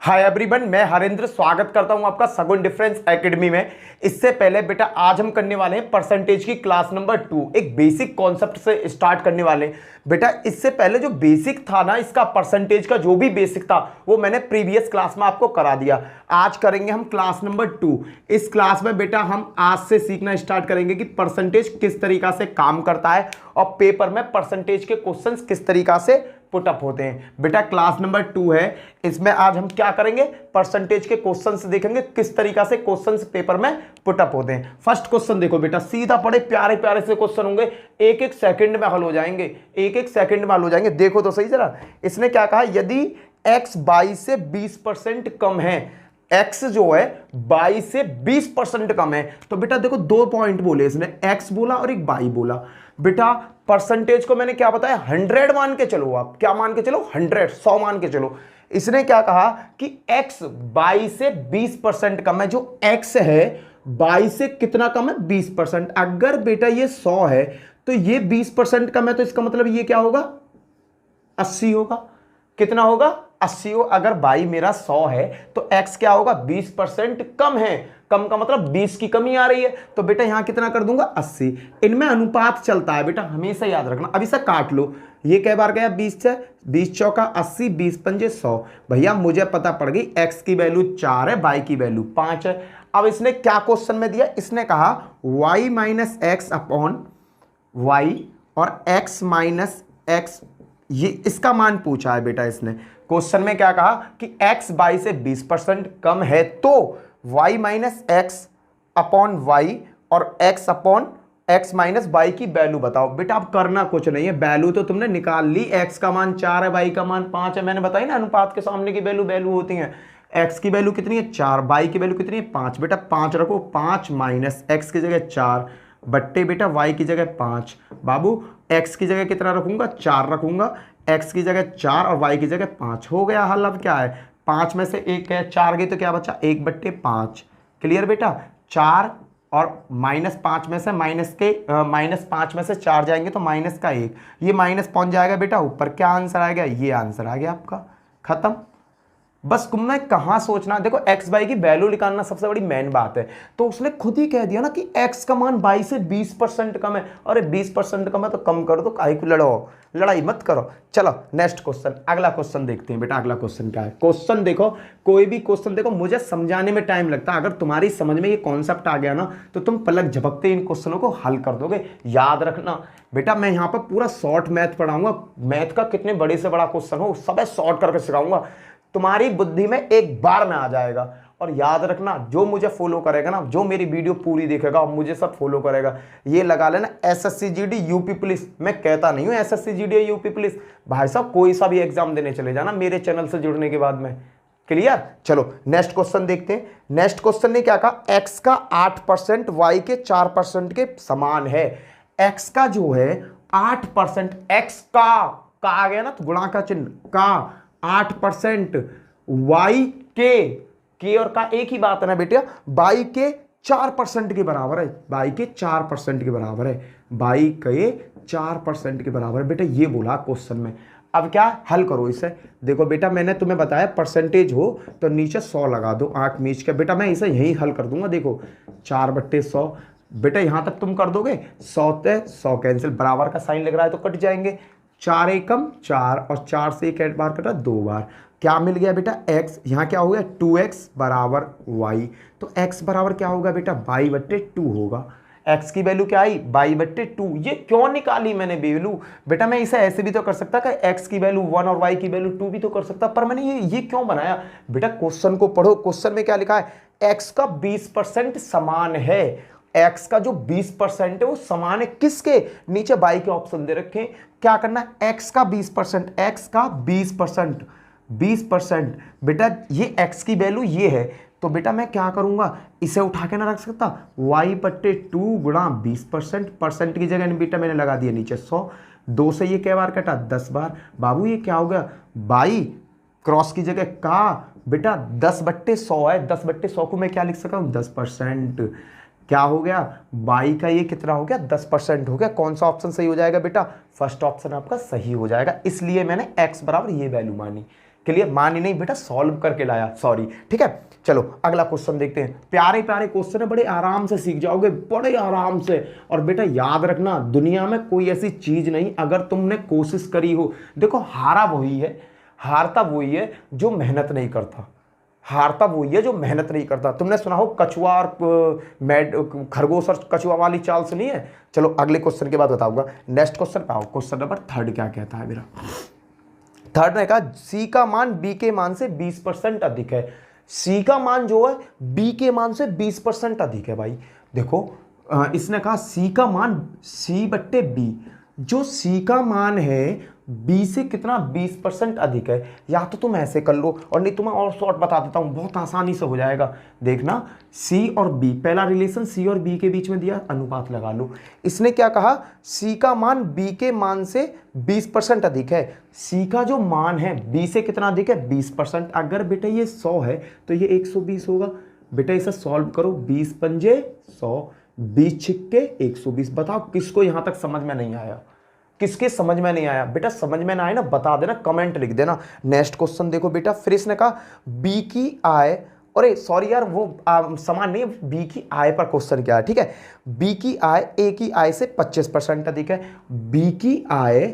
Hi everyone, मैं हरेंद्र स्वागत करता हूं आपका सगुन डिफरेंस एकेडमी में। इससे पहले बेटा आज हम करने वाले हैं परसेंटेज की क्लास नंबर 2। एक बेसिक कॉन्सेप्ट से स्टार्ट करने वाले हैं बेटा। इससे पहले जो बेसिक था ना, इसका परसेंटेज का जो भी बेसिक था वो मैंने प्रीवियस क्लास में आपको करा दिया। आज करेंगे हम क्लास नंबर 2। इस क्लास में बेटा हम आज से सीखना स्टार्ट करेंगे कि परसेंटेज किस तरीका से काम करता है और पेपर में परसेंटेज के क्वेश्चंस किस तरीका से पुटअप होते हैं। बेटा क्लास नंबर 2 है, इसमें आज हम क्या करेंगे, परसेंटेज के क्वेश्चंस देखेंगे किस तरीका से क्वेश्चंस पेपर में पुटअप होते हैं। फर्स्ट क्वेश्चन देखो बेटा, सीधा पड़े प्यारे प्यारे से क्वेश्चन होंगे, एक एक सेकंड में हल हो जाएंगे, एक एक सेकंड में हल हो जाएंगे। देखो तो सही जरा, इसने क्या कहा, यदि x 22 से 20% कम है, x जो है 22 से 20% कम है, तो बेटा देखो दो पॉइंट बोले इसने, x बोला और एक y बोला। बेटा परसेंटेज को मैंने क्या बताया, 100 मान के चलो। आप क्या मान के चलो, 100 मान के चलो। इसने क्या कहा कि x 22 से 20% कम है। जो x है 22 से कितना कम है, 20%। अगर बेटा ये 100 है तो ये 20% कम है, तो इसका मतलब ये क्या होगा, 80 होगा। कितना होगा, 80 हो। अगर y मेरा 100 है तो x क्या होगा, 20% कम है। कम का मतलब 20 की कमी आ रही है, तो बेटा यहां कितना कर दूंगा, 80। इनमें अनुपात चलता है बेटा, हमेशा याद रखना। अब इसे काट लो, ये कै बार गया, 20 से 20 चौका 80, 20 पंजे 100। भैया मुझे पता पड़ गई, x की वैल्यू 4 है, y की वैल्यू 5 है। अब इसने क्या क्वेश्चन में दिया, इसने कहा y minus x upon y और x माइनस एक्स, ये इसका मान पूछा है बेटा। इसने क्वेश्चन में क्या कहा कि x 22 से 20% कम है, तो y minus x upon y और x upon x minus y की वैल्यू बताओ। बेटा अब करना कुछ नहीं है, वैल्यू तो तुमने निकाल ली। x का मान 4 है, y का मान 5 है। मैंने बताई ना, अनुपात के सामने की वैल्यू होती है। x की वैल्यू कितनी है, 4, y की वैल्यू कितनी है, 5। बेटा 5 रखो, 5 माइनस x की जगह 4 बट्टे बेटा y की जगह 5। बाबू x की जगह कितना रखूंगा, 4 रखूंगा, x की जगह 4 और y की जगह 5। हो गया हल। अब क्या है, 5 में से 1 है, 4 गई तो क्या बचा, 1 बट्टे 5। क्लियर बेटा, 4 और -5 में से -5 में से 4 जाएंगे तो -1, ये माइनस पहुंच जाएगा बेटा ऊपर। क्या आंसर आएगा, ये आंसर आ गया आपका, खत्म। बस तुमने कहां सोचना, देखो x y की वैल्यू निकालना सबसे बड़ी मेन बात है। तो उसने खुद ही कह दिया ना कि x का मान 22 से 20% कम है। अरे 20% कम है तो कम कर दो, काहे को लड़ो, लड़ाई मत करो। चलो नेक्स्ट क्वेश्चन, अगला क्वेश्चन देखते हैं बेटा। अगला क्वेश्चन क्या है, क्वेश्चन देखो, कोई भी क्वेश्चन देखो, मुझे समझाने में टाइम लगता है। अगर तुम्हारी समझ में ये कॉन्सेप्ट आ गया ना, तो तुम पलक झपकते इन क्वेश्चनों को हल कर दोगे। याद रखना बेटा, मैं यहाँ पर पूरा शॉर्ट मैथ पढ़ाऊंगा। मैथ का कितने बड़े से बड़ा क्वेश्चन हो, सब शॉर्ट करके सिखाऊंगा, तुम्हारी बुद्धि में एक बार में आ जाएगा। और याद रखना, जो मुझे फॉलो करेगा ना, जो मेरी वीडियो पूरी देखेगा और मुझे सब फॉलो करेगा, ये लगा लेना एसएससी जीडी यूपी पुलिस। मैं कहता नहीं हूं एसएससी जीडी यूपी पुलिस, भाई साहब कोई सा भी एग्जाम देने चले जाना मेरे चैनल से जुड़ने के बाद में। क्लियर। चलो नेक्स्ट क्वेश्चन देखते हैं। नेक्स्ट क्वेश्चन ने क्या कहा, x का 8% y के 4% के समान है। x का जो है 8%, x का आ गया ना, तो गुणा का चिन्ह का 8%, y के और का एक ही बात है ना बेटा, y के 4% के बराबर है, y के 4% के बराबर है, y के 4% के बराबर है बेटा, ये बोला क्वेश्चन में। अब क्या हल करो इसे। देखो बेटा मैंने तुम्हें बताया परसेंटेज हो तो नीचे 100 लगा दो, आंख मीच के। बेटा मैं इसे यही हल कर दूंगा। देखो 4/100, बेटा यहां तक तुम कर दोगे, 100 से 100 कैंसिल, बराबर का साइन लग रहा है तो कट जाएंगे। 4 एकम 4 और 4 से एक बार कटा 2 बार। क्या मिल गया बेटा, x, यहाँ क्या हो गया 2x बराबर y। तो x बराबर क्या होगा बेटा, y/2 होगा। x की वैल्यू क्या आई, y/2। ये क्यों निकाली मैंने वैल्यू, बेटा मैं इसे ऐसे भी तो कर सकता कि x की वैल्यू 1 और y की वैल्यू 2 भी तो कर सकता, पर मैंने ये क्यों बनाया। बेटा क्वेश्चन को पढ़ो, क्वेश्चन में क्या लिखा है, x का 20% समान है। x का जो 20% है वो समान है किसके, नीचे y के ऑप्शन दे रखे। क्या करना है, x का 20%, x का 20% बेटा, ये x की वैल्यू ये है, तो बेटा मैं क्या करूंगा, इसे उठा के ना रख सकता, y/2 गुणा 20%, परसेंट की जगह बेटा मैंने लगा दिया नीचे 100, 2 से ये कै बार कटा, 10 बार। बाबू ये क्या हो गया, y क्रॉस की जगह का बेटा 10/100 है, 10/100 को मैं क्या लिख सकता हूं, 10%। क्या हो गया, y का ये कितना हो गया, 10% हो गया। कौन सा ऑप्शन सही हो जाएगा बेटा, फर्स्ट ऑप्शन आपका सही हो जाएगा। इसलिए मैंने x बराबर ये वैल्यू मानी। क्लियर, मानी नहीं बेटा, सॉल्व करके लाया, सॉरी, ठीक है। चलो अगला क्वेश्चन देखते हैं। प्यारे प्यारे क्वेश्चन है, बड़े आराम से सीख जाओगे, बड़े आराम से। और बेटा याद रखना, दुनिया में कोई ऐसी चीज नहीं अगर तुमने कोशिश करी हो, देखो हारा वही है, हारता वही है जो मेहनत नहीं करता, हारता वही है जो मेहनत नहीं करता। तुमने सुना हो कछुआ और खरगोश और कछुआ वाली चाल सुनी है। चलो अगले क्वेश्चन के बाद बताऊंगा। नेक्स्ट क्वेश्चन पे आओ। क्वेश्चन नंबर 3 क्या कहता है मेरा। थर्ड ने कहा सी का मान बी के मान से 20% अधिक है। सी का मान जो है बी के मान से 20% अधिक है भाई। देखो इसने कहा सी का मान सी बट्टे बी, जो सी का मान है बी से कितना 20% अधिक है। या तो तुम ऐसे कर लो, और नहीं तुम्हें और शॉर्ट बता देता हूं, बहुत आसानी से हो जाएगा। देखना सी और बी, पहला रिलेशन सी और बी के बीच में दिया, अनुपात लगा लो। इसने क्या कहा, सी का मान बी के मान से 20% अधिक है। सी का जो मान है बी से कितना अधिक है, 20%। अगर बेटा ये 100 है तो ये 120 होगा। बेटा इसे सॉल्व करो, 20 पंजे 100, 20 छिक्के 120। बताओ किसको यहां तक समझ में नहीं आया, किसके समझ में नहीं आया। बेटा समझ में ना आए ना बता देना, कमेंट लिख देना। नेक्स्ट क्वेश्चन देखो बेटा, फिर इसने कहा बी की आय, अरे सॉरी यार वो समान नहीं है, बी की आय पर क्वेश्चन क्या है, ठीक है। बी की आय ए की आय से 25% अधिक है। बी की आय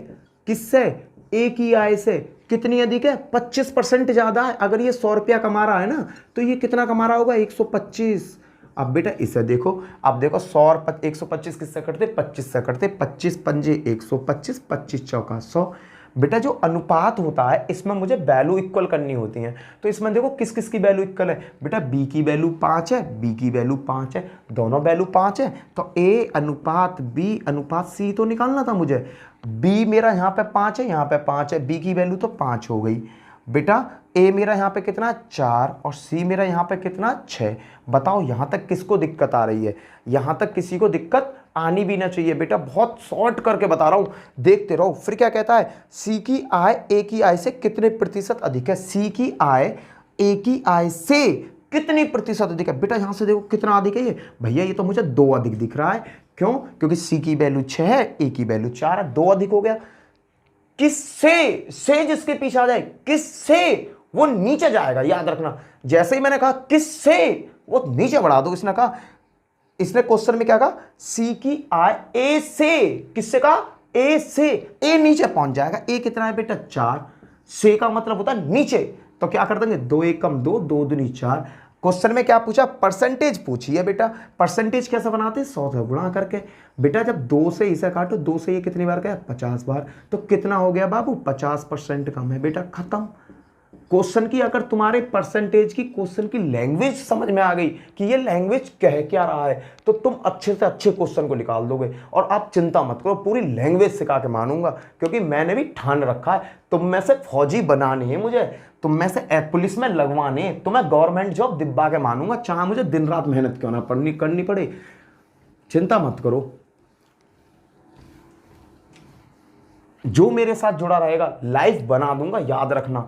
किससे, ए की आय से कितनी अधिक है, 25% ज्यादा है। अगर ये 100 रुपया कमा रहा है ना, तो ये कितना कमा रहा होगा, 125। अब बेटा इसे देखो, अब देखो 100 और 125 किससे कटते, 25 से कटते, 25 पंजे 125, 25 चौका 100। बेटा जो अनुपात होता है इसमें मुझे वैल्यू इक्वल करनी होती है, तो इसमें देखो किस किस की वैल्यू इक्वल है। बेटा बी की वैल्यू 5 है, बी की वैल्यू 5 है, दोनों वैल्यू 5 है, तो ए अनुपात बी अनुपात सी तो निकालना था मुझे। बी मेरा यहाँ पे 5 है, यहाँ पे 5 है, बी की वैल्यू तो 5 हो गई। बेटा ए मेरा यहाँ पे कितना 4 और सी मेरा यहाँ पे कितना 6। बताओ यहाँ तक किसको दिक्कत आ रही है, यहाँ तक किसी को दिक्कत आनी भी ना चाहिए। बेटा बहुत शॉर्ट करके बता रहा हूँ, देखते रहो। फिर क्या कहता है, सी की आय ए की आय से कितने प्रतिशत अधिक है। सी की आय ए की आय से कितनी प्रतिशत अधिक है। बेटा यहाँ से देखो कितना अधिक है ये, भैया ये तो मुझे 2 अधिक दिख रहा है। क्यों, क्योंकि सी की वैल्यू 6 है, ए की वैल्यू 4 है, 2 अधिक हो गया। किससे, से जिसके पीछे आ जाए, किससे वो नीचे जाएगा, याद रखना। जैसे ही मैंने कहा किससे, वो नीचे बढ़ा दो। इसने कहा, इसने क्वेश्चन में क्या कहा, सी की आय ए से, किससे कहा, ए से, ए नीचे पहुंच जाएगा। ए कितना है बेटा 4, से का मतलब होता है नीचे, तो क्या कर देंगे 2 1 कम 2, 2 दूनी 4। क्वेश्चन में क्या पूछा, परसेंटेज पूछी है। बेटा परसेंटेज कैसे बनाते हैं, 100 से गुणा करके। बेटा जब 2 से इसे काटो, 2 से ये कितनी बार गया, 50 बार, तो कितना हो गया बाबू, 50% कम है। बेटा खत्म। क्वेश्चन की अगर तुम्हारे परसेंटेज की क्वेश्चन की लैंग्वेज समझ में आ गई कि ये लैंग्वेज कह क्या रहा है, तो तुम अच्छे से अच्छे क्वेश्चन को निकाल दोगे। और आप चिंता मत करो, पूरी लैंग्वेज सिखा के मानूंगा, क्योंकि मैंने भी ठान रखा है तुम में से फौजी बनानी है मुझे, तुम में से पुलिस में लगवाने, तो मैं गवर्नमेंट जॉब दिब्बा के मानूंगा, चाहे मुझे दिन रात मेहनत क्यों ना करनी पड़े। चिंता मत करो, जो मेरे साथ जुड़ा रहेगा लाइफ बना दूंगा, याद रखना।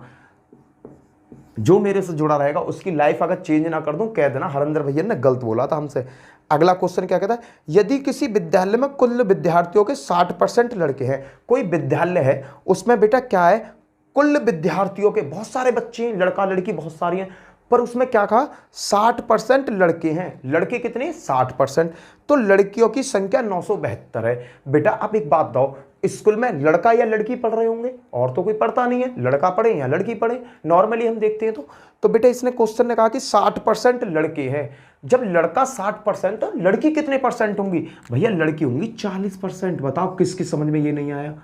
जो मेरे से जुड़ा रहेगा उसकी लाइफ अगर चेंज ना कर दूं, कह देना हरिंदर भैया ने गलत बोला था हमसे। अगला क्वेश्चन क्या कहता है, यदि किसी विद्यालय में कुल विद्यार्थियों के 60% लड़के हैं, कोई विद्यालय है उसमें बेटा क्या है, कुल विद्यार्थियों के बहुत सारे बच्चे हैं, लड़का लड़की बहुत सारी हैं, पर उसमें क्या कहा 60% लड़के हैं। लड़के कितने, 60%, तो लड़कियों की संख्या 972 है। बेटा आप एक बात बताओ, स्कूल में लड़का या लड़की पढ़ रहे होंगे, और तो कोई पढ़ता नहीं है, लड़का पढ़े या लड़की पढ़े, नॉर्मली हम देखते हैं। तो बेटा इसने क्वेश्चन ने कहा कि 60% लड़के हैं। जब लड़का 60% तो लड़की कितने परसेंट होंगी, भैया लड़की होंगी 40%। बताओ किसकी समझ में ये नहीं आया,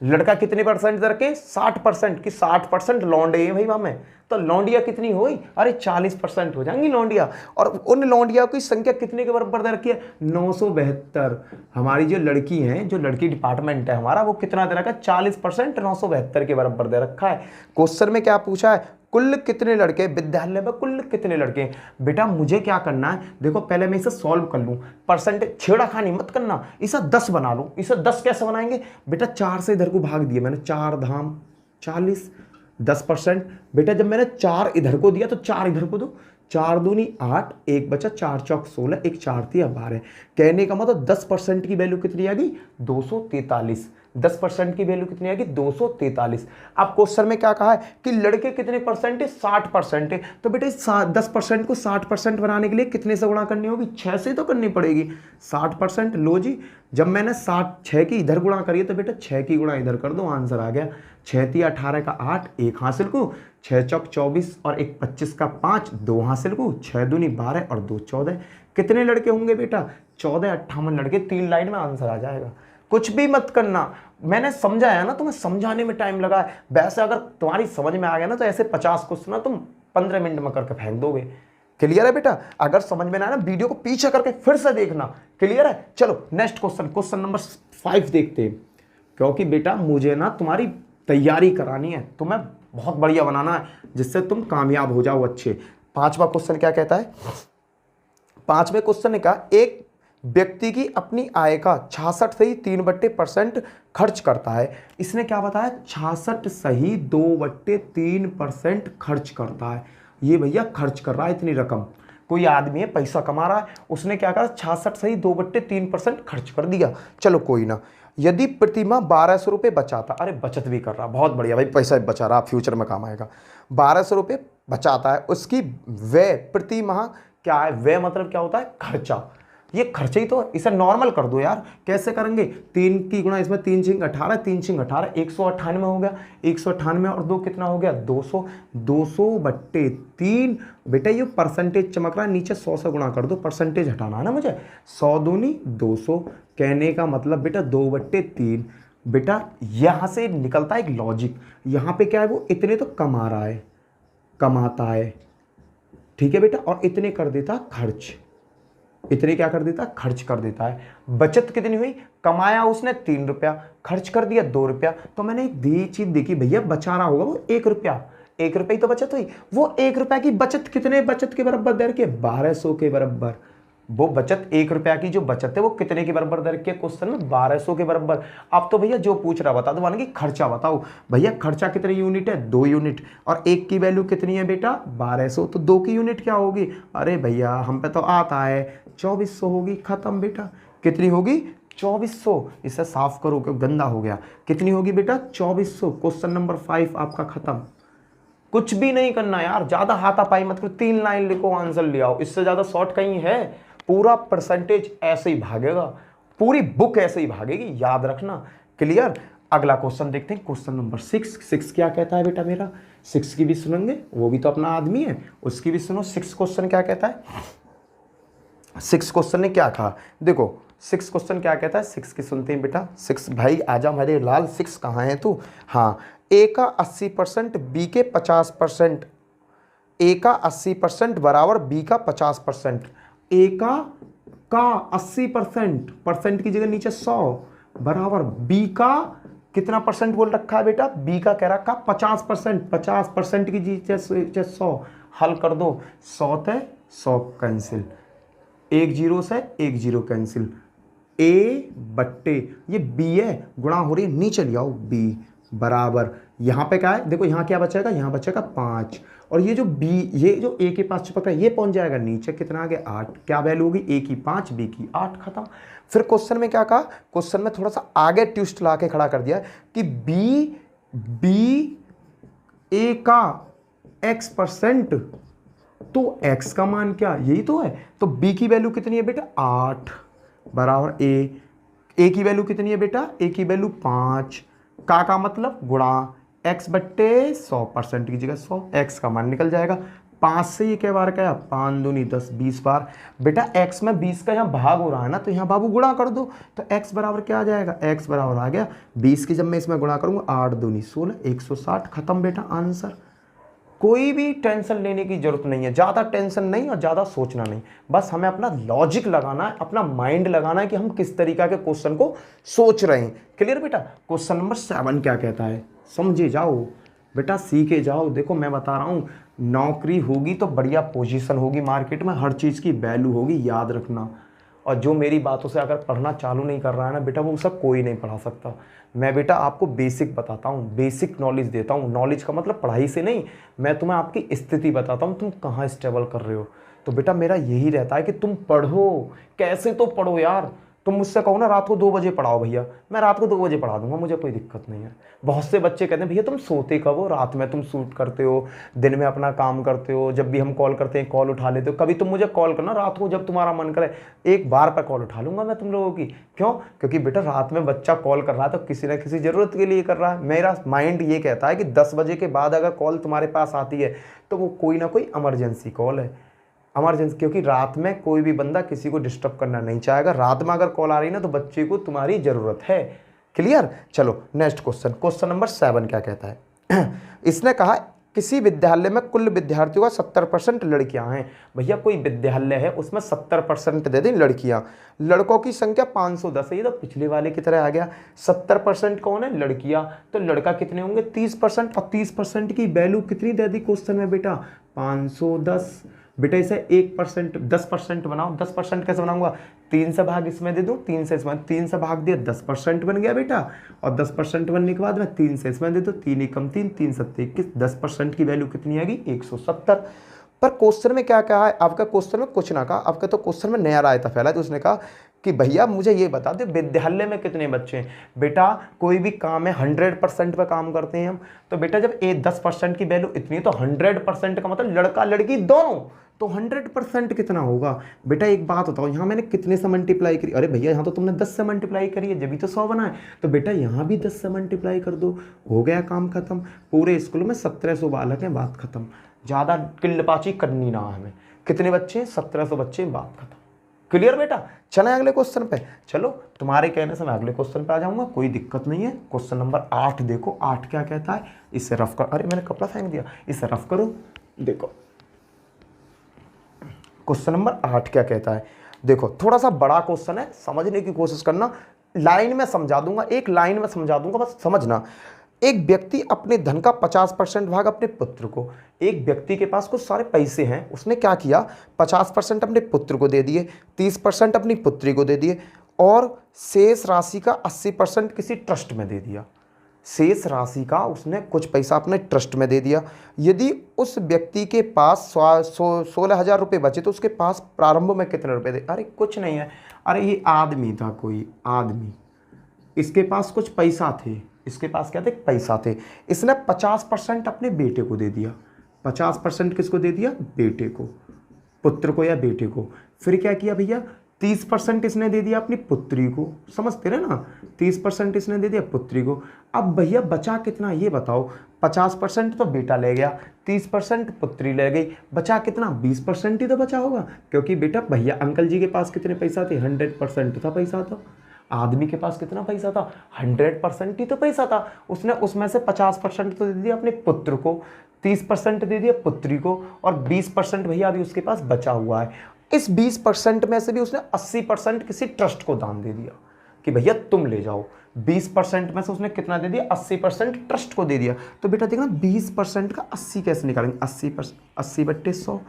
लड़का कितने परसेंट दर के, 60% की, 60% लौंडे हैं भाई वहां में, तो लौंडिया कितनी हुई, अरे 40% हो जाएंगी लौंडिया। और उन लौंडिया की संख्या कितने के बराबर दे रखी है, 972। हमारी जो लड़की है, जो लड़की डिपार्टमेंट है हमारा, वो कितना दे रखा है, 40%, 972 के बराबर दे रखा है। क्वेश्चन में क्या पूछा है, कुल कितने लड़के विद्यालय में, कुल कितने लड़के। बेटा मुझे क्या करना है, देखो पहले मैं इसे सॉल्व कर लूं, परसेंटेज छेड़ाखानी मत करना, इसे 10 बना लूं। इसे 10 कैसे बनाएंगे, बेटा 4 से इधर को भाग दिया मैंने, 4 धाम 40, 10%। बेटा जब मैंने 4 इधर को दिया तो 4 इधर को दो, 4 दूनी 8, 1 बचा, 4 चौक 16, 1 4 3 12। कहने का मतलब 10% की वैल्यू कितनी आ गई, 243। 10% की वैल्यू कितनी आएगी 243। अब क्वेश्चन में क्या कहा है कि लड़के कितने परसेंट है 60% है, तो बेटे 10% को 60% बनाने के लिए कितने से गुणा करनी होगी 6 से तो करनी पड़ेगी। 60% लो जी, जब मैंने 6 की इधर गुणा करी तो बेटा 6 की गुणा इधर कर दो, आंसर आ गया 6 × 18 का 8, 1 हासिल को, 6 चौक 24 और 1 25 का 5, 2 हासिल को, 6 दूनी 12 और 2 14। कितने लड़के होंगे बेटा 14, 58 लड़के, 3 लाइन में आंसर आ जाएगा। कुछ भी मत करना, मैंने समझाया ना, तुम्हें समझाने में टाइम लगा है। वैसे अगर तुम्हारी समझ में आ गया ना तो ऐसे 50 क्वेश्चन ना तुम 15 मिनट में करके फेंक दोगे। क्लियर है बेटा? अगर समझ में ना आया ना वीडियो को पीछे करके फिर से देखना। क्लियर है? चलो नेक्स्ट क्वेश्चन, क्वेश्चन नंबर 5 देखते हैं, क्योंकि बेटा मुझे ना तुम्हारी तैयारी करानी है, तुम्हें बहुत बढ़िया बनाना है जिससे तुम कामयाब हो जाओ अच्छे। 5वां क्वेश्चन क्या कहता है? 5वें क्वेश्चन ने कहा एक व्यक्ति की अपनी आय का 66 सही 3/% खर्च करता है। इसने क्या बताया? 66 सही 2/3% खर्च करता है। ये भैया खर्च कर रहा है इतनी रकम। कोई आदमी है पैसा कमा रहा है, उसने क्या करा 66 सही 2/3% खर्च कर दिया। चलो कोई ना, यदि प्रतिमाह 1200 रुपये बचाता, अरे बचत भी कर रहा, बहुत बढ़िया भाई, पैसा बचा रहा, फ्यूचर में काम आएगा। 1200 रुपये बचाता है, उसकी व्यय प्रतिमाह क्या है? व्यय मतलब क्या होता है? खर्चा। ये खर्चे ही तो, इसे नॉर्मल कर दो यार। कैसे करेंगे? 3 की गुणा इसमें 3 छिंग 18, 3 छिंग 18, 198 हो गया। 198 और 2 कितना हो गया? 200। 200/3। बेटा ये परसेंटेज चमक रहा है, नीचे 100 से गुणा कर दो, परसेंटेज हटाना है ना मुझे। 100 दूनी 200, कहने का मतलब बेटा 2/3। बेटा यहां से निकलता है एक लॉजिक, यहां पे क्या है, वो इतने तो कमा रहा है, कमाता है, ठीक है बेटा, और इतने कर देता खर्च, इतने क्या कर देता? खर्च कर देता है। बचत कितनी हुई? कमाया उसने 3 रुपया, खर्च कर दिया 2 रुपया। तो मैंने एक चीज देखी, भैया बचा रहा होगा वो 1 रुपया, 1 रुपये ही तो बचत हुई। वो 1 रुपया की बचत कितने बचत के बराबर दर के? 1200 के बराबर। वो बचत 1 रुपया की जो बचत है वो कितने के बराबर दर के? क्वेश्चन में 1200 के बराबर। अब तो भैया जो पूछ रहा बता दो, माने कि खर्चा बताओ। भैया खर्चा कितने यूनिट है? 2 यूनिट। और 1 की वैल्यू कितनी है बेटा? 1200। तो 2 की यूनिट क्या होगी? अरे भैया हम पे तो आता है 2400 होगी। खत्म बेटा। कितनी होगी? 2400। इसे साफ करो क्योंकि गंदा हो गया। कितनी होगी बेटा? 2400। क्वेश्चन नंबर 5 आपका खत्म। कुछ भी नहीं करना यार, ज्यादा हाथापाई मत करो, 3 लाइन लिखो, आंसर ले आओ, इससे ज्यादा शॉर्ट कहीं है? पूरा परसेंटेज ऐसे ही भागेगा, पूरी बुक ऐसे ही भागेगी, याद रखना। क्लियर? अगला क्वेश्चन देखते हैं, क्वेश्चन नंबर 6 क्या कहता है बेटा मेरा? 6 की भी सुनेंगे, वो भी तो अपना आदमी है, उसकी भी सुनो। 6 क्वेश्चन क्या कहता है? 6 क्वेश्चन ने क्या कहा देखो, 6 क्वेश्चन क्या कहता है? 6 की सुनते हैं बेटा। 6 भाई आजा मेरे लाल, 6 कहाँ है तू? हाँ, ए का 80%, बी के 50%, ए का 80% बराबर बी का 50%। ए का 80%, परसेंट की जगह नीचे 100 बराबर बी का कितना परसेंट बोल रखा है बेटा? बी का कह रखा 50%, 50% की चीज 100। हल कर दो, 100 थे 100 कैंसिल, 1 0 से 1 0 कैंसिल, ए बट्टे ये बी है, गुणा हो रही है, नीचे ले आओ बी बराबर, यहाँ पे क्या है देखो, यहाँ क्या बचेगा? यहाँ बचेगा 5, और ये जो बी, ये जो ए के पास चिपक रहा है ये पहुंच जाएगा नीचे, कितना आ गया? 8। क्या वैल्यू होगी? ए की 5, बी की 8। खत्म। फिर क्वेश्चन में क्या कहा? क्वेश्चन में थोड़ा सा आगे ट्विस्ट ला के खड़ा कर दिया कि बी ए का x%, तो x का मान क्या? यही तो है। तो b की वैल्यू कितनी है बेटा? 8 बराबर a की वैल्यू कितनी है बेटा? a की वैल्यू 5, का मतलब गुणा x बट्टे 100%, की जगह 100, x का मान निकल जाएगा। 5 से ये क्या बार क्या? 5 दूनी 10, 20 बार। बेटा x में 20 का यहाँ भाग हो रहा है ना, तो यहाँ बाबू गुणा कर दो, तो x बराबर क्या आ जाएगा? x बराबर आ गया 20 की, जब मैं इसमें गुणा करूंगा 8 दूनी 16, 160। खत्म बेटा आंसर। कोई भी टेंशन लेने की जरूरत नहीं है, ज़्यादा टेंशन नहीं और ज़्यादा सोचना नहीं, बस हमें अपना लॉजिक लगाना है, अपना माइंड लगाना है कि हम किस तरीका के क्वेश्चन को सोच रहे हैं। क्लियर बेटा? क्वेश्चन नंबर 7 क्या कहता है? समझे जाओ बेटा, सीखे जाओ। देखो मैं बता रहा हूँ, नौकरी होगी तो बढ़िया पोजीशन होगी मार्केट में, हर चीज़ की वैल्यू होगी, याद रखना। और जो मेरी बातों से अगर पढ़ना चालू नहीं कर रहा है ना बेटा, वो सब कोई नहीं पढ़ा सकता। मैं बेटा आपको बेसिक बताता हूँ, बेसिक नॉलेज देता हूँ। नॉलेज का मतलब पढ़ाई से नहीं, मैं तुम्हें आपकी स्थिति बताता हूँ, तुम कहाँ स्ट्रगल कर रहे हो। तो बेटा मेरा यही रहता है कि तुम पढ़ो, कैसे तो पढ़ो यार। तुम मुझसे कहो ना रात को 2 बजे पढ़ाओ भैया, मैं रात को 2 बजे पढ़ा दूंगा, मुझे कोई दिक्कत नहीं है। बहुत से बच्चे कहते हैं भैया तुम सोते कब हो, रात में तुम शूट करते हो, दिन में अपना काम करते हो, जब भी हम कॉल करते हैं कॉल उठा लेते हो, कभी तुम मुझे कॉल करना रात को जब तुम्हारा मन करे, एक बार पर कॉल उठा लूंगा मैं तुम लोगों की। क्यों? क्योंकि बेटा रात में बच्चा कॉल कर रहा है तो किसी न किसी ज़रूरत के लिए कर रहा है। मेरा माइंड ये कहता है कि 10 बजे के बाद अगर कॉल तुम्हारे पास आती है तो वो कोई ना कोई इमरजेंसी कॉल है, इमरजेंसी। क्योंकि रात में कोई भी बंदा किसी को डिस्टर्ब करना नहीं चाहेगा। रात में अगर कॉल आ रही ना तो बच्चे को तुम्हारी ज़रूरत है। क्लियर? चलो नेक्स्ट क्वेश्चन, क्वेश्चन नंबर 7 क्या कहता है? इसने कहा किसी विद्यालय में कुल विद्यार्थियों का 70% लड़कियां हैं। भैया कोई विद्यालय है उसमें 70% दे दें लड़कियां, लड़कों की संख्या 510 है। ये तो पिछले वाले की तरह आ गया। 70% कौन है? लड़कियां। तो लड़का कितने होंगे? 30%। और 30% की वैल्यू कितनी दे दी क्वेश्चन में बेटा? 510। बेटा इसे 1% 10% बनाओ। 10% कैसे बनाऊंगा? 3 से भाग इसमें दे दूं, 3 से इसमें, 3 से भाग दिया 10% बन गया बेटा। और 10% बनने के बाद में 3 से इसमें दे दो, 3 एकम 3, 3 सत्ते 21। 10% की वैल्यू कितनी आएगी? 170। पर क्वेश्चन में क्या कहा है? आपका क्वेश्चन में कुछ ना कहा, आपका तो क्वेश्चन में नया रायता फैला। तो उसने कहा कि भैया मुझे ये बता दे विद्यालय में कितने बच्चे हैं। बेटा कोई भी काम है 100% पे काम करते हैं हम। तो बेटा जब 10% की वैल्यू इतनी है तो 100% का मतलब लड़का लड़की दोनों, तो 100% कितना होगा? बेटा एक बात बताओ, यहाँ मैंने कितने से मल्टीप्लाई करी? अरे भैया यहाँ तो तुमने 10 से मल्टीप्लाई करी है जब भी तो 100 बना है। तो बेटा यहाँ भी 10 से मल्टीप्लाई कर दो, हो गया काम खत्म। पूरे स्कूल में 1700 बालक हैं, बात खत्म। ज़्यादा किल्लपाची करनी ना हमें। कितने बच्चे? 1700 बच्चे, बात खत्म। क्लियर बेटा? चलें अगले क्वेश्चन पे। चलो तुम्हारे कहने से मैं अगले क्वेश्चन पे आ जाऊंगा, कोई दिक्कत नहीं है। क्वेश्चन नंबर 8 देखो, 8 क्या कहता है? इसे रफ कर, अरे मैंने कपड़ा फेंक दिया, इसे रफ करो। देखो क्वेश्चन नंबर 8 क्या कहता है? देखो थोड़ा सा बड़ा क्वेश्चन है, समझने की कोशिश करना। लाइन में समझा दूंगा, एक लाइन में समझा दूंगा, बस समझना। एक व्यक्ति अपने धन का 50% भाग अपने पुत्र को, एक व्यक्ति के पास कुछ सारे पैसे हैं, उसने क्या किया? 50% अपने पुत्र को दे दिए, 30% अपनी पुत्री को दे दिए, और शेष राशि का 80% किसी ट्रस्ट में दे दिया। शेष राशि का उसने कुछ पैसा अपने ट्रस्ट में दे दिया। यदि उस व्यक्ति के पास 16,000 रुपये बचे तो उसके पास प्रारंभ में कितने रुपए थे? अरे कुछ नहीं है, अरे ये आदमी था, कोई आदमी, इसके पास कुछ पैसा थे, इसके पास क्या थे? पैसा थे। इसने 50% अपने बेटे को दे दिया। 50% किसको दे दिया? बेटे को, पुत्र को या बेटे को। फिर क्या किया भैया? 30% इसने दे दिया अपनी पुत्री को, समझते रहे ना? 30% इसने दे दिया पुत्री को। अब भैया बचा कितना ये बताओ? 50% तो बेटा ले गया, 30% पुत्री ले गई, बचा कितना? 20% ही तो बचा होगा। क्योंकि बेटा भैया अंकल जी के पास कितने पैसा थे? 100% था पैसा। था आदमी के पास कितना पैसा था? 100% ही तो पैसा था। उसने उसमें से 50% तो दे दिया अपने पुत्र को, 30% दे दिया पुत्री को, और 20% भैया अभी उसके पास बचा हुआ है। इस 20% में से भी उसने 80% किसी ट्रस्ट को दान दे दिया कि भैया तुम ले जाओ। 20% में से उसने कितना दे दिया? 80% ट्रस्ट को दे दिया। तो बेटा देखना 20% का 80 कैसे निकालेंगे? 80/100,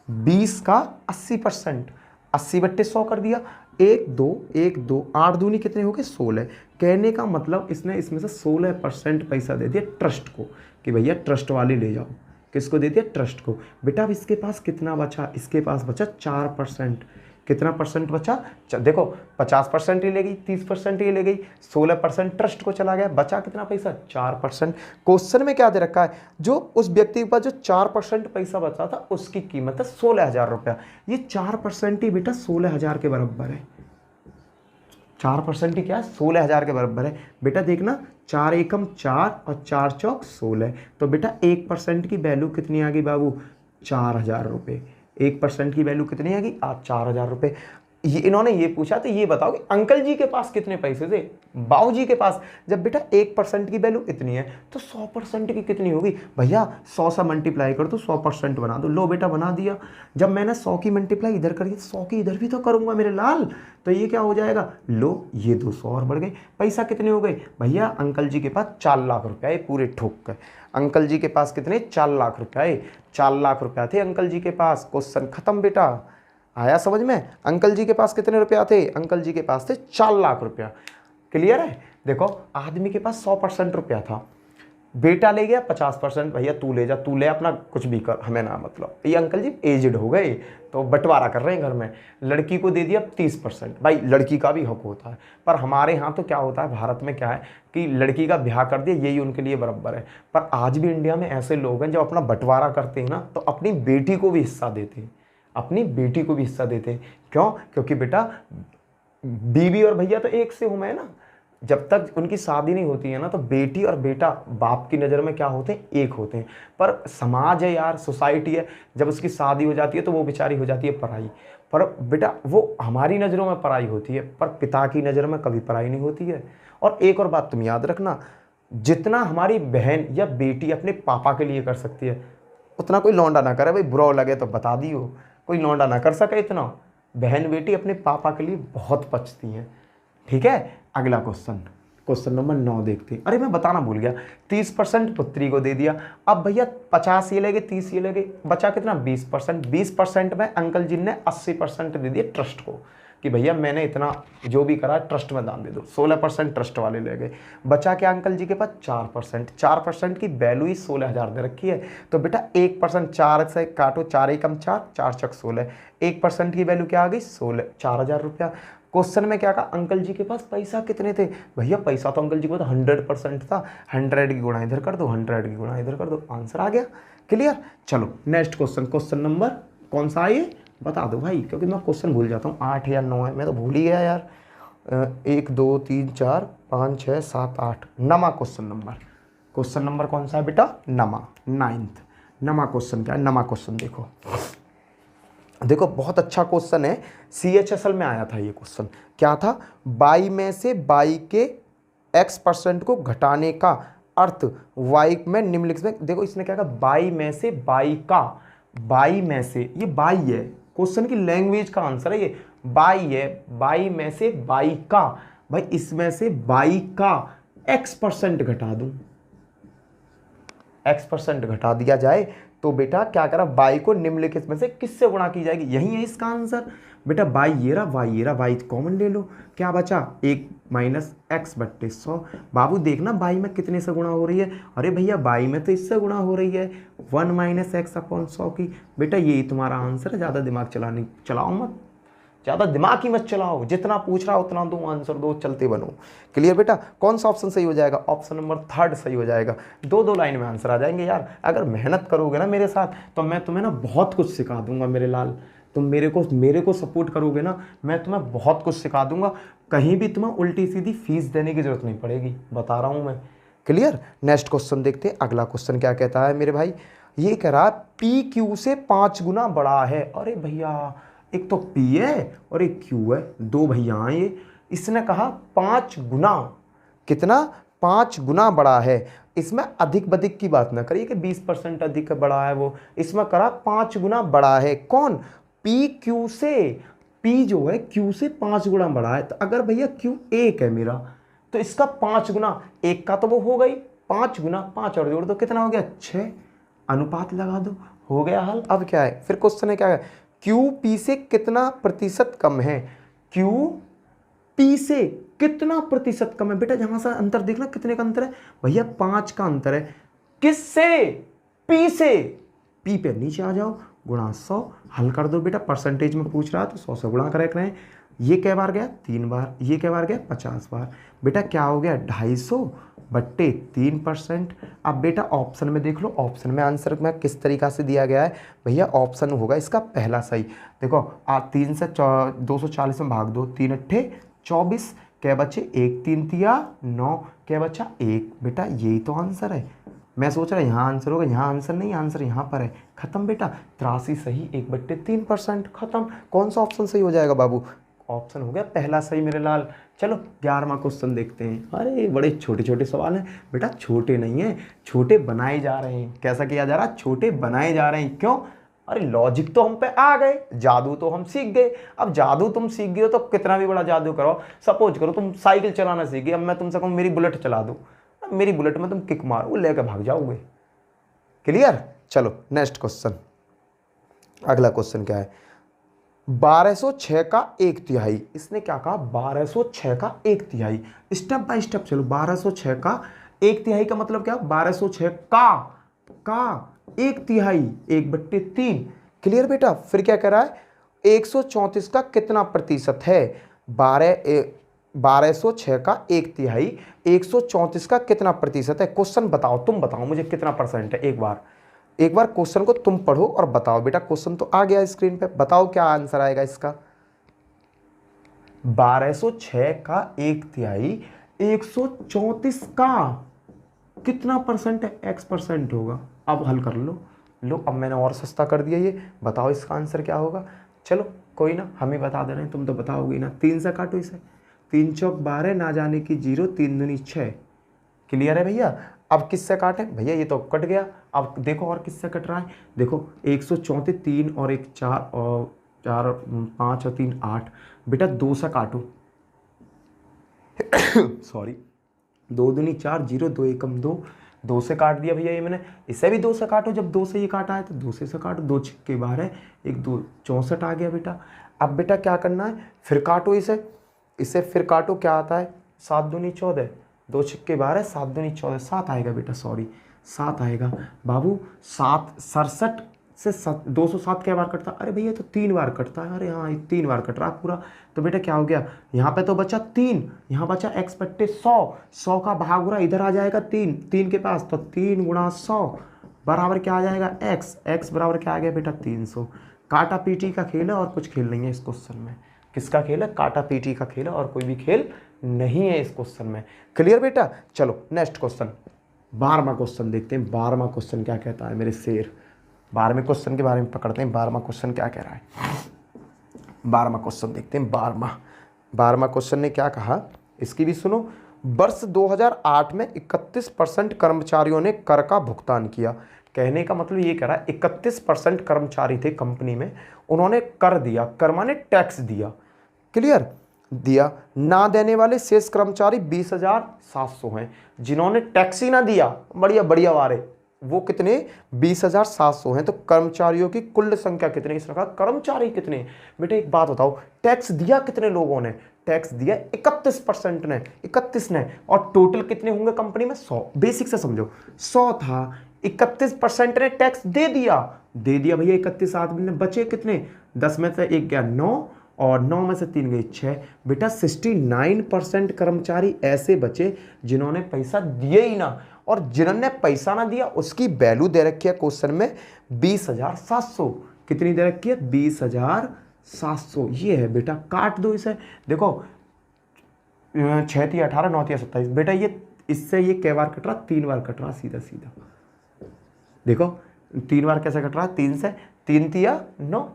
20 का 80%, 80/100 कर दिया। 1 2 1 2 8 दूनी कितने हो गए? 16। कहने का मतलब इसने इसमें से 16% पैसा दे दिया ट्रस्ट को कि भैया ट्रस्ट वाले ले जाओ। किसको दे दिया? ट्रस्ट को। बेटा अब इसके पास कितना बचा? इसके पास बचा 4%। कितना परसेंट बचा? देखो 50% ही ले गई, 30% ही ले गई, 16% ट्रस्ट को चला गया, बचा कितना पैसा? 4%। क्वेश्चन में क्या दे रखा है? जो उस व्यक्ति के पास जो 4% पैसा बचा था उसकी कीमत है 16,000 रुपया। ये 4% ही बेटा 16,000 के बराबर है। 4% ही क्या है? 16,000 के बराबर है। बेटा देखना 4 एकम 4 और 4 चौक 16। तो बेटा 1% की वैल्यू कितनी आ गई बाबू? 4,000 रुपये। 1% की वैल्यू कितनी आ गई? 4,000 रुपये। ये इन्होंने ये पूछा तो ये बताओ कि अंकल जी के पास कितने पैसे थे, बाबू जी के पास। जब बेटा 1% की वैल्यू इतनी है तो 100% की कितनी होगी? भैया 100 से मल्टीप्लाई कर दो, 100% बना दो। लो बेटा बना दिया। जब मैंने 100 की मल्टीप्लाई इधर करी 100 की इधर भी तो करूंगा मेरे लाल, तो ये क्या हो जाएगा? लो ये 200 और बढ़ गए। पैसा कितने हो गए? भैया अंकल जी के पास 4 लाख रुपये पूरे ठोक कर। अंकल जी के पास कितने? 4 लाख रुपये। 4 लाख रुपया थे अंकल जी के पास। क्वेश्चन खत्म बेटा। आया समझ में? अंकल जी के पास कितने रुपया थे? अंकल जी के पास थे 4 लाख रुपया। क्लियर है? देखो आदमी के पास 100% रुपया था, बेटा ले गया 50%, भैया तू ले जा, तू ले अपना कुछ भी कर, हमें ना मतलब। ये अंकल जी एजड हो गए तो बंटवारा कर रहे हैं घर में। लड़की को दे दिया 30%, भाई लड़की का भी हक होता है, पर हमारे यहाँ तो क्या होता है, भारत में क्या है कि लड़की का ब्याह कर दिया, यही उनके लिए बराबर है। पर आज भी इंडिया में ऐसे लोग हैं जो अपना बंटवारा करते हैं ना, तो अपनी बेटी को भी हिस्सा देते हैं, अपनी बेटी को भी हिस्सा देते हैं। क्यों? क्योंकि बेटा बीवी और भैया तो एक से हूं मैं ना, जब तक उनकी शादी नहीं होती है ना, तो बेटी और बेटा बाप की नज़र में क्या होते हैं, एक होते हैं। पर समाज है यार, सोसाइटी है, जब उसकी शादी हो जाती है तो वो बेचारी हो जाती है पराई। पर बेटा वो हमारी नज़रों में पराई होती है, पर पिता की नज़र में कभी पराई नहीं होती है। और एक और बात तुम याद रखना, जितना हमारी बहन या बेटी अपने पापा के लिए कर सकती है, उतना कोई लौंडा ना करे। भाई बुरा लगे तो बता दियो, कोई लौंडा ना कर सके इतना। बहन बेटी अपने पापा के लिए बहुत पछती हैं। ठीक है, अगला क्वेश्चन, क्वेश्चन नंबर 9 देखते हैं। अरे मैं बताना भूल गया, 30% पुत्री को दे दिया। अब भैया 50 ये लगे, 30 ये लगे, बचा कितना, 20%। 20% में अंकल जी ने 80% दे दिए ट्रस्ट को, कि भैया मैंने इतना जो भी करा ट्रस्ट में दान दे दो। 16% ट्रस्ट वाले ले गए। बचा क्या अंकल जी के पास, 4%। 4% की वैल्यू ही 16,000 दे रखी है। तो बेटा 1%, 4 से काटो, 4 एकम 4, 4 चक 16, 1% की वैल्यू क्या आ गई, 16, 4,000 रुपया। क्वेश्चन में क्या कहा, अंकल जी के पास पैसा कितने थे, भैया पैसा तो अंकल जी को 100% था। 100 की गुणा इधर कर दो, 100 की गुणा इधर कर दो, आंसर आ गया। क्लियर? चलो नेक्स्ट क्वेश्चन, क्वेश्चन नंबर कौन सा है ये बता दो भाई, क्योंकि मैं क्वेश्चन भूल जाता हूँ। 8 या 9 है, मैं तो भूल ही गया यार। 1 2 3 4 5 6 7 8, नमा क्वेश्चन नंबर। क्वेश्चन नंबर कौन सा है बेटा, नमा, 9th। नमा क्वेश्चन क्या है, नमा क्वेश्चन देखो, देखो बहुत अच्छा क्वेश्चन है, CHSL में आया था ये क्वेश्चन। क्या था, बाई में से बाई के x% को घटाने का अर्थ y में निम्नलिखित में, देखो इसने क्या कहा, बाई में से बाई का, बाई में से, ये बाई है, क्वेश्चन की लैंग्वेज का आंसर है ये, बाई है, बाई में से बाई का, भाई इसमें से बाई का x% घटा दूं, x% घटा दिया जाए तो बेटा क्या करा, बाई को निम्नलिखित में से किससे गुणा की जाएगी, यही है इसका आंसर। बेटा बाई ये रहा, वाई ये रहा, वाई कॉमन ले लो, क्या बचा, 1 माइनस एक्स बट्टे 100। बाबू देखना बाई में कितने से गुणा हो रही है, अरे भैया बाई में तो इससे गुणा हो रही है, 1 माइनस एक्स अपॉन 100 की। बेटा यही तुम्हारा आंसर है, ज़्यादा दिमाग चलाओ मत, ज़्यादा दिमाग ही मत चलाओ, जितना पूछ रहा उतना दो आंसर दो, चलते बनो। क्लियर बेटा? कौन सा ऑप्शन सही हो जाएगा, ऑप्शन नंबर 3 सही हो जाएगा। 2 लाइन में आंसर आ जाएंगे यार। अगर मेहनत करोगे ना मेरे साथ तो मैं तुम्हें ना बहुत कुछ सिखा दूंगा मेरे लाल। तुम मेरे को सपोर्ट करोगे ना, मैं तुम्हें बहुत कुछ सिखा दूंगा। कहीं भी तुम्हें उल्टी सीधी फीस देने की जरूरत नहीं पड़ेगी, बता रहा हूँ मैं। क्लियर? नेक्स्ट क्वेश्चन देखते हैं, अगला क्वेश्चन क्या कहता है मेरे भाई। ये कह रहा पी क्यू से 5 गुना बड़ा है। अरे भैया एक तो P है और एक Q है, 2 भैया हैं ये। इसने कहा 5 गुना, कितना, 5 गुना बड़ा है। इसमें अधिक बधिक की बात ना करिए कि 20% अधिक बड़ा है वो, इसमें करा 5 गुना बड़ा है। कौन, P Q से, P जो है Q से 5 गुना बड़ा है। तो अगर भैया Q 1 है मेरा, तो इसका 5 गुना, 1 का तो वो हो गई, 5 गुना 5 और जोड़ दो, कितना हो गया, 6। अनुपात लगा दो, हो गया हल। अब क्या है, फिर क्वेश्चन है क्या है, Q P से कितना प्रतिशत कम है, Q P से कितना प्रतिशत कम है। बेटा जहां से अंतर देखना, कितने का अंतर है भैया, 5 का अंतर है। किससे, P से, P पे नीचे आ जाओ, गुणा 100, हल कर दो बेटा। परसेंटेज में पूछ रहा है तो 100 से गुणा करे रहे हैं। ये कै बार गया, 3 बार, ये कै बार गया, 50 बार। बेटा क्या हो गया, 250 बट्टे 3%। अब बेटा ऑप्शन में देख लो, ऑप्शन में आंसर में किस तरीका से दिया गया है भैया, ऑप्शन होगा इसका पहला सही। देखो 3 से 240 में भाग दो, 3 अट्ठे 24, क्या बचे, 1 3 तिया 9, क्या बचा 1। बेटा यही तो आंसर है। मैं सोच रहा यहाँ आंसर होगा, यहाँ आंसर नहीं, आंसर यहाँ पर है। खत्म बेटा, 83 सही, 1/3%, खत्म। कौन सा ऑप्शन सही हो जाएगा बाबू, ऑप्शन हो गया पहला सही मेरे लाल। चलो 11वां क्वेश्चन देखते हैं। अरे बड़े छोटे छोटे सवाल हैं बेटा, छोटे नहीं हैं, छोटे बनाए जा रहे हैं। कैसा किया जा रहा है, छोटे बनाए जा रहे हैं। क्यों, अरे लॉजिक तो हम पे आ गए, जादू तो हम सीख गए। अब जादू तुम सीख गए हो तो कितना भी बड़ा जादू करो, सपोज करो तुम साइकिल चलाना सीख गए, अब मैं तुमसे कहूँ मेरी बुलेट चला दो, अब मेरी बुलेट में तुम किक मारो, वो लेकर भाग जाओगे। क्लियर? चलो नेक्स्ट क्वेश्चन, अगला क्वेश्चन क्या है, 1206 का 1/3। इसने क्या कहा, 1206 का 1/3। स्टेप बाय स्टेप चलो, 1206 का एक तिहाई का मतलब क्या, 1206 का एक तिहाई, 1/3। क्लियर बेटा। फिर क्या कह रहा है, 134 का कितना प्रतिशत है, 1206 का एक तिहाई 134 का कितना प्रतिशत है। क्वेश्चन बताओ, तुम बताओ मुझे कितना परसेंट है। एक बार क्वेश्चन को तुम पढ़ो और बताओ। बेटा क्वेश्चन तो आ गया स्क्रीन पे, बताओ क्या आंसर आएगा इसका। 1206 का एक तिहाई 134 का कितना परसेंट है, x परसेंट होगा। अब हल कर लो। अब मैंने और सस्ता कर दिया ये, बताओ इसका आंसर क्या होगा। चलो कोई ना, हम ही बता दे रहे हैं, तुम तो बताओगे ना। 3 से काटो इसे, 3 चौक 12, ना जाने की 0, 3 दूनी 6। क्लियर है भैया। अब किससे काटे भैया, ये तो कट गया। अब देखो और किससे कट रहा है, देखो 134, 3 और 1 4 और 4 5 और 3 8। बेटा 2 से काटो सॉरी, 2 दूनी 4, 0 2 एकम 2, 2 से काट दिया भैया ये मैंने। इसे भी 2 से काटो, जब 2 से ये काटा है तो 2 से काटो, 2 छिक्के 12, 1 2 64 आ गया बेटा। अब बेटा क्या करना है, फिर काटो इसे फिर काटो, क्या आता है, 7 दूनी 14, 2 छिक्के 12, 7 दूनी 14, 7 आएगा बेटा, सॉरी 7 आएगा बाबू। 7 67 से 207 क्या बार कटता, अरे भैया तो 3 बार कटता है, अरे हाँ 3 बार कट रहा है पूरा। तो बेटा क्या हो गया, यहाँ पे तो बचा 3, यहाँ बचा x/100, 100 का भाग हो रहा इधर आ जाएगा 3 के पास, तो 3 गुणा 100 बराबर क्या आ जाएगा, x बराबर क्या आ गया बेटा 300। काटा पीटी का खेल है और कुछ खेल नहीं है इस क्वेश्चन में। किसका खेल है, काटा पीटी का खेल है और कोई भी खेल नहीं है इस क्वेश्चन में। क्लियर बेटा। चलो नेक्स्ट क्वेश्चन, 12वां क्वेश्चन देखते हैं। 12वां क्वेश्चन क्या कहता है मेरे शेर, 12वें क्वेश्चन के बारे में पकड़ते हैं। 12वां क्वेश्चन क्या कह रहा है, 12वां क्वेश्चन देखते हैं। 12वां क्वेश्चन ने क्या कहा, इसकी भी सुनो। वर्ष 2008 में 31% कर्मचारियों ने कर का भुगतान किया। कहने का मतलब ये कह रहा है 31% कर्मचारी थे कंपनी में, उन्होंने कर दिया, कर माने टैक्स दिया। क्लियर, दिया। ना देने वाले शेष कर्मचारी 20,700 हैं, जिन्होंने टैक्स ही ना दिया, बढ़िया बढ़िया वारे, वो कितने, 20,700 हैं। तो कर्मचारियों की कुल संख्या कितनी, इसने कहा कर्मचारी कितने। बेटे एक बात बताओ, टैक्स दिया कितने लोगों ने, टैक्स दिया 31% ने, 31 ने, और टोटल कितने होंगे कंपनी में, 100। बेसिक से समझो, 100 था, 31% ने टैक्स दे दिया भैया, 31 आदमी ने, बचे कितने, 10 में से 1 गया 9, और 9 में से 3 गए 6। बेटा 69% कर्मचारी ऐसे बचे जिन्होंने पैसा दिए ही ना, और जिन्होंने पैसा ना दिया उसकी वैल्यू दे रखी है क्वेश्चन में 20,700। कितनी दे रखी है, 20,700। ये है बेटा, काट दो इसे। देखो 6 3 18, 9 3 27। बेटा ये इससे ये कै बार कट रहा, 3 बार कट रहा, सीधा सीधा। देखो 3 बार कैसे कट रहा है, 3 से, 3 तिया 9,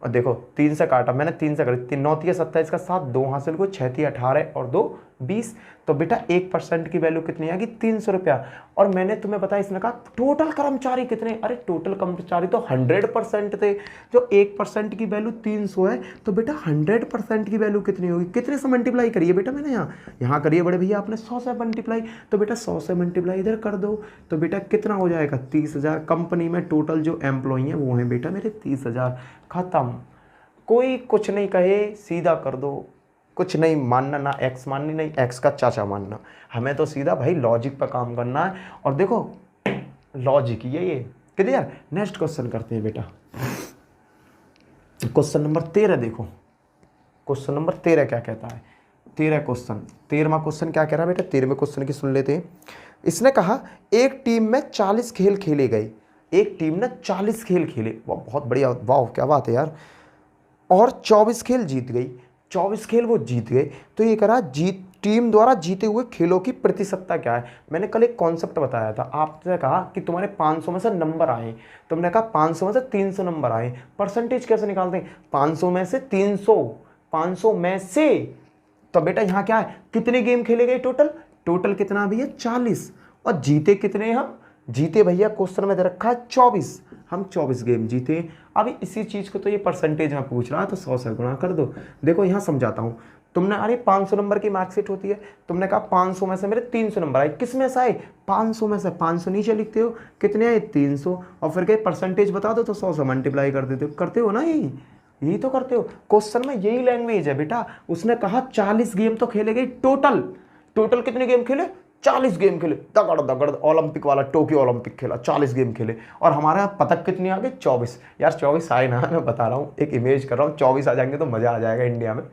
और देखो 3 से काटा मैंने, 3 से करी, 9 तिया 27 का 7, 2 हासिल को, 6 तिया 18 और 2 20। तो बेटा 1% की वैल्यू कितनी आएगी, 300 रुपया। और मैंने तुम्हें बताया, इसने कहा टोटल कर्मचारी कितने, अरे टोटल कर्मचारी तो 100% थे, जो 1% की वैल्यू 300 है, तो बेटा 100% की वैल्यू कितनी होगी, कितने से मल्टीप्लाई करिए बेटा, मैंने यहाँ करिए बड़े भैया आपने 100 से मल्टीप्लाई, तो बेटा 100 से मल्टीप्लाई इधर कर दो, तो बेटा कितना हो जाएगा, 30,000। कंपनी में टोटल जो एम्प्लॉई हैं वो हैं बेटा मेरे 30,000। खत्म, कोई कुछ नहीं कहे, सीधा कर दो, कुछ नहीं मानना, ना एक्स माननी, नहीं एक्स का चाचा मानना, हमें तो सीधा भाई लॉजिक पर काम करना है। और देखो लॉजिक ये क्लियर। नेक्स्ट क्वेश्चन करते हैं बेटा, क्वेश्चन नंबर 13 देखो, क्वेश्चन नंबर 13 क्या कहता है, 13वां क्वेश्चन क्या कह रहा है बेटा, 13वें क्वेश्चन की सुन लेते हैं। इसने कहा एक टीम में 40 खेल खेले गए, एक टीम ने 40 खेल खेले, बहुत बढ़िया, वाह क्या बात है यार, और 24 खेल जीत गई, 24 खेल वो जीत गए। तो ये करा टीम द्वारा जीते हुए खेलों की प्रतिशतता क्या है। मैंने कल एक कॉन्सेप्ट बताया था, आपने कहा कि तुम्हारे 500 में से नंबर आए, तुमने कहा 500 में से 300 नंबर आए, परसेंटेज कैसे निकालते हैं, 500 में से 300, 500 में से, तो बेटा यहाँ क्या है, कितने गेम खेले गए टोटल कितना भी है 40, और जीते कितने, हम जीते भैया क्वेश्चन में दे रखा है 24, हम 24 गेम जीते। अभी इसी चीज को तो ये परसेंटेज में पूछ रहा है, तो 100 से गुणा कर दो। देखो यहाँ समझाता हूँ, तुमने अरे 500 नंबर की मार्कशीट होती है, तुमने कहा 500 में से मेरे 300 नंबर आए, किस में से आए, 500 में से, 500 नीचे लिखते हो, कितने आए 300, और फिर कहीं परसेंटेज बता दो तो 100 से मल्टीप्लाई कर देते हो, करते हो ना, यही तो करते हो। क्वेश्चन में यही लैंग्वेज है बेटा। उसने कहा 40 गेम तो खेले गए टोटल कितने गेम खेले, 40 गेम खेले, दगड़ दगड़, ओलंपिक वाला टोक्यो ओलंपिक खेला, 40 गेम खेले। और हमारे यहाँ पदक कितनी आ गई? 24। यार 24 आए ना, मैं बता रहा हूँ, एक इमेज कर रहा हूँ, 24 आ जाएंगे तो मज़ा आ जाएगा इंडिया में।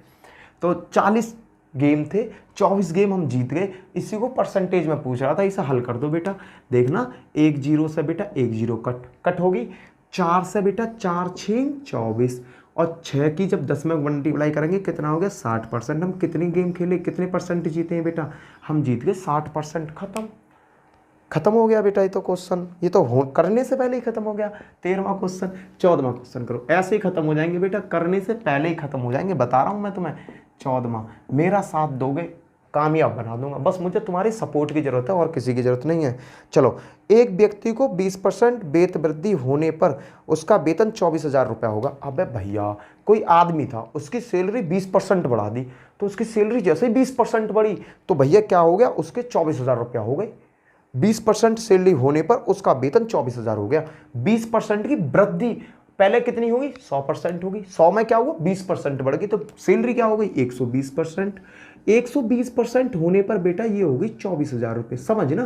तो 40 गेम थे, 24 गेम हम जीत गए। इसी को परसेंटेज में पूछ रहा था, इसे हल कर दो बेटा। देखना, 1 0 से बेटा 1 0 कट होगी, 4 से बेटा 4 6 24, और 6 की जब 10 में मल्टीप्लाई करेंगे कितना हो गया? 60%। हम कितनी गेम खेले, कितने परसेंट जीते हैं बेटा? हम जीत गए 60%। खत्म हो गया बेटा ये तो क्वेश्चन, ये तो करने से पहले ही खत्म हो गया। 13वां क्वेश्चन, 14वां क्वेश्चन करो, ऐसे ही खत्म हो जाएंगे बेटा, करने से पहले ही खत्म हो जाएंगे, बता रहा हूं मैं तुम्हें। 14वां, मेरा साथ दोगे, कामयाब बना दूंगा, बस मुझे तुम्हारी सपोर्ट की जरूरत है और किसी की जरूरत नहीं है। चलो, एक व्यक्ति को 20% वेतन वृद्धि होने पर उसका वेतन 24,000 रुपया होगा। अबे भैया, कोई आदमी था, उसकी सैलरी 20% बढ़ा दी, तो उसकी सैलरी जैसे ही 20% बढ़ी तो भैया क्या हो गया? उसके 24,000 रुपया हो गए। 20% सैलरी होने पर उसका वेतन 24,000 हो गया। 20% की वृद्धि, पहले कितनी होगी? 100% होगी। 100 में क्या हुआ? 20% बढ़ गई, तो सैलरी क्या हो गई? 120%। 120% होने पर बेटा ये होगी 24,000 रुपये, समझ ना?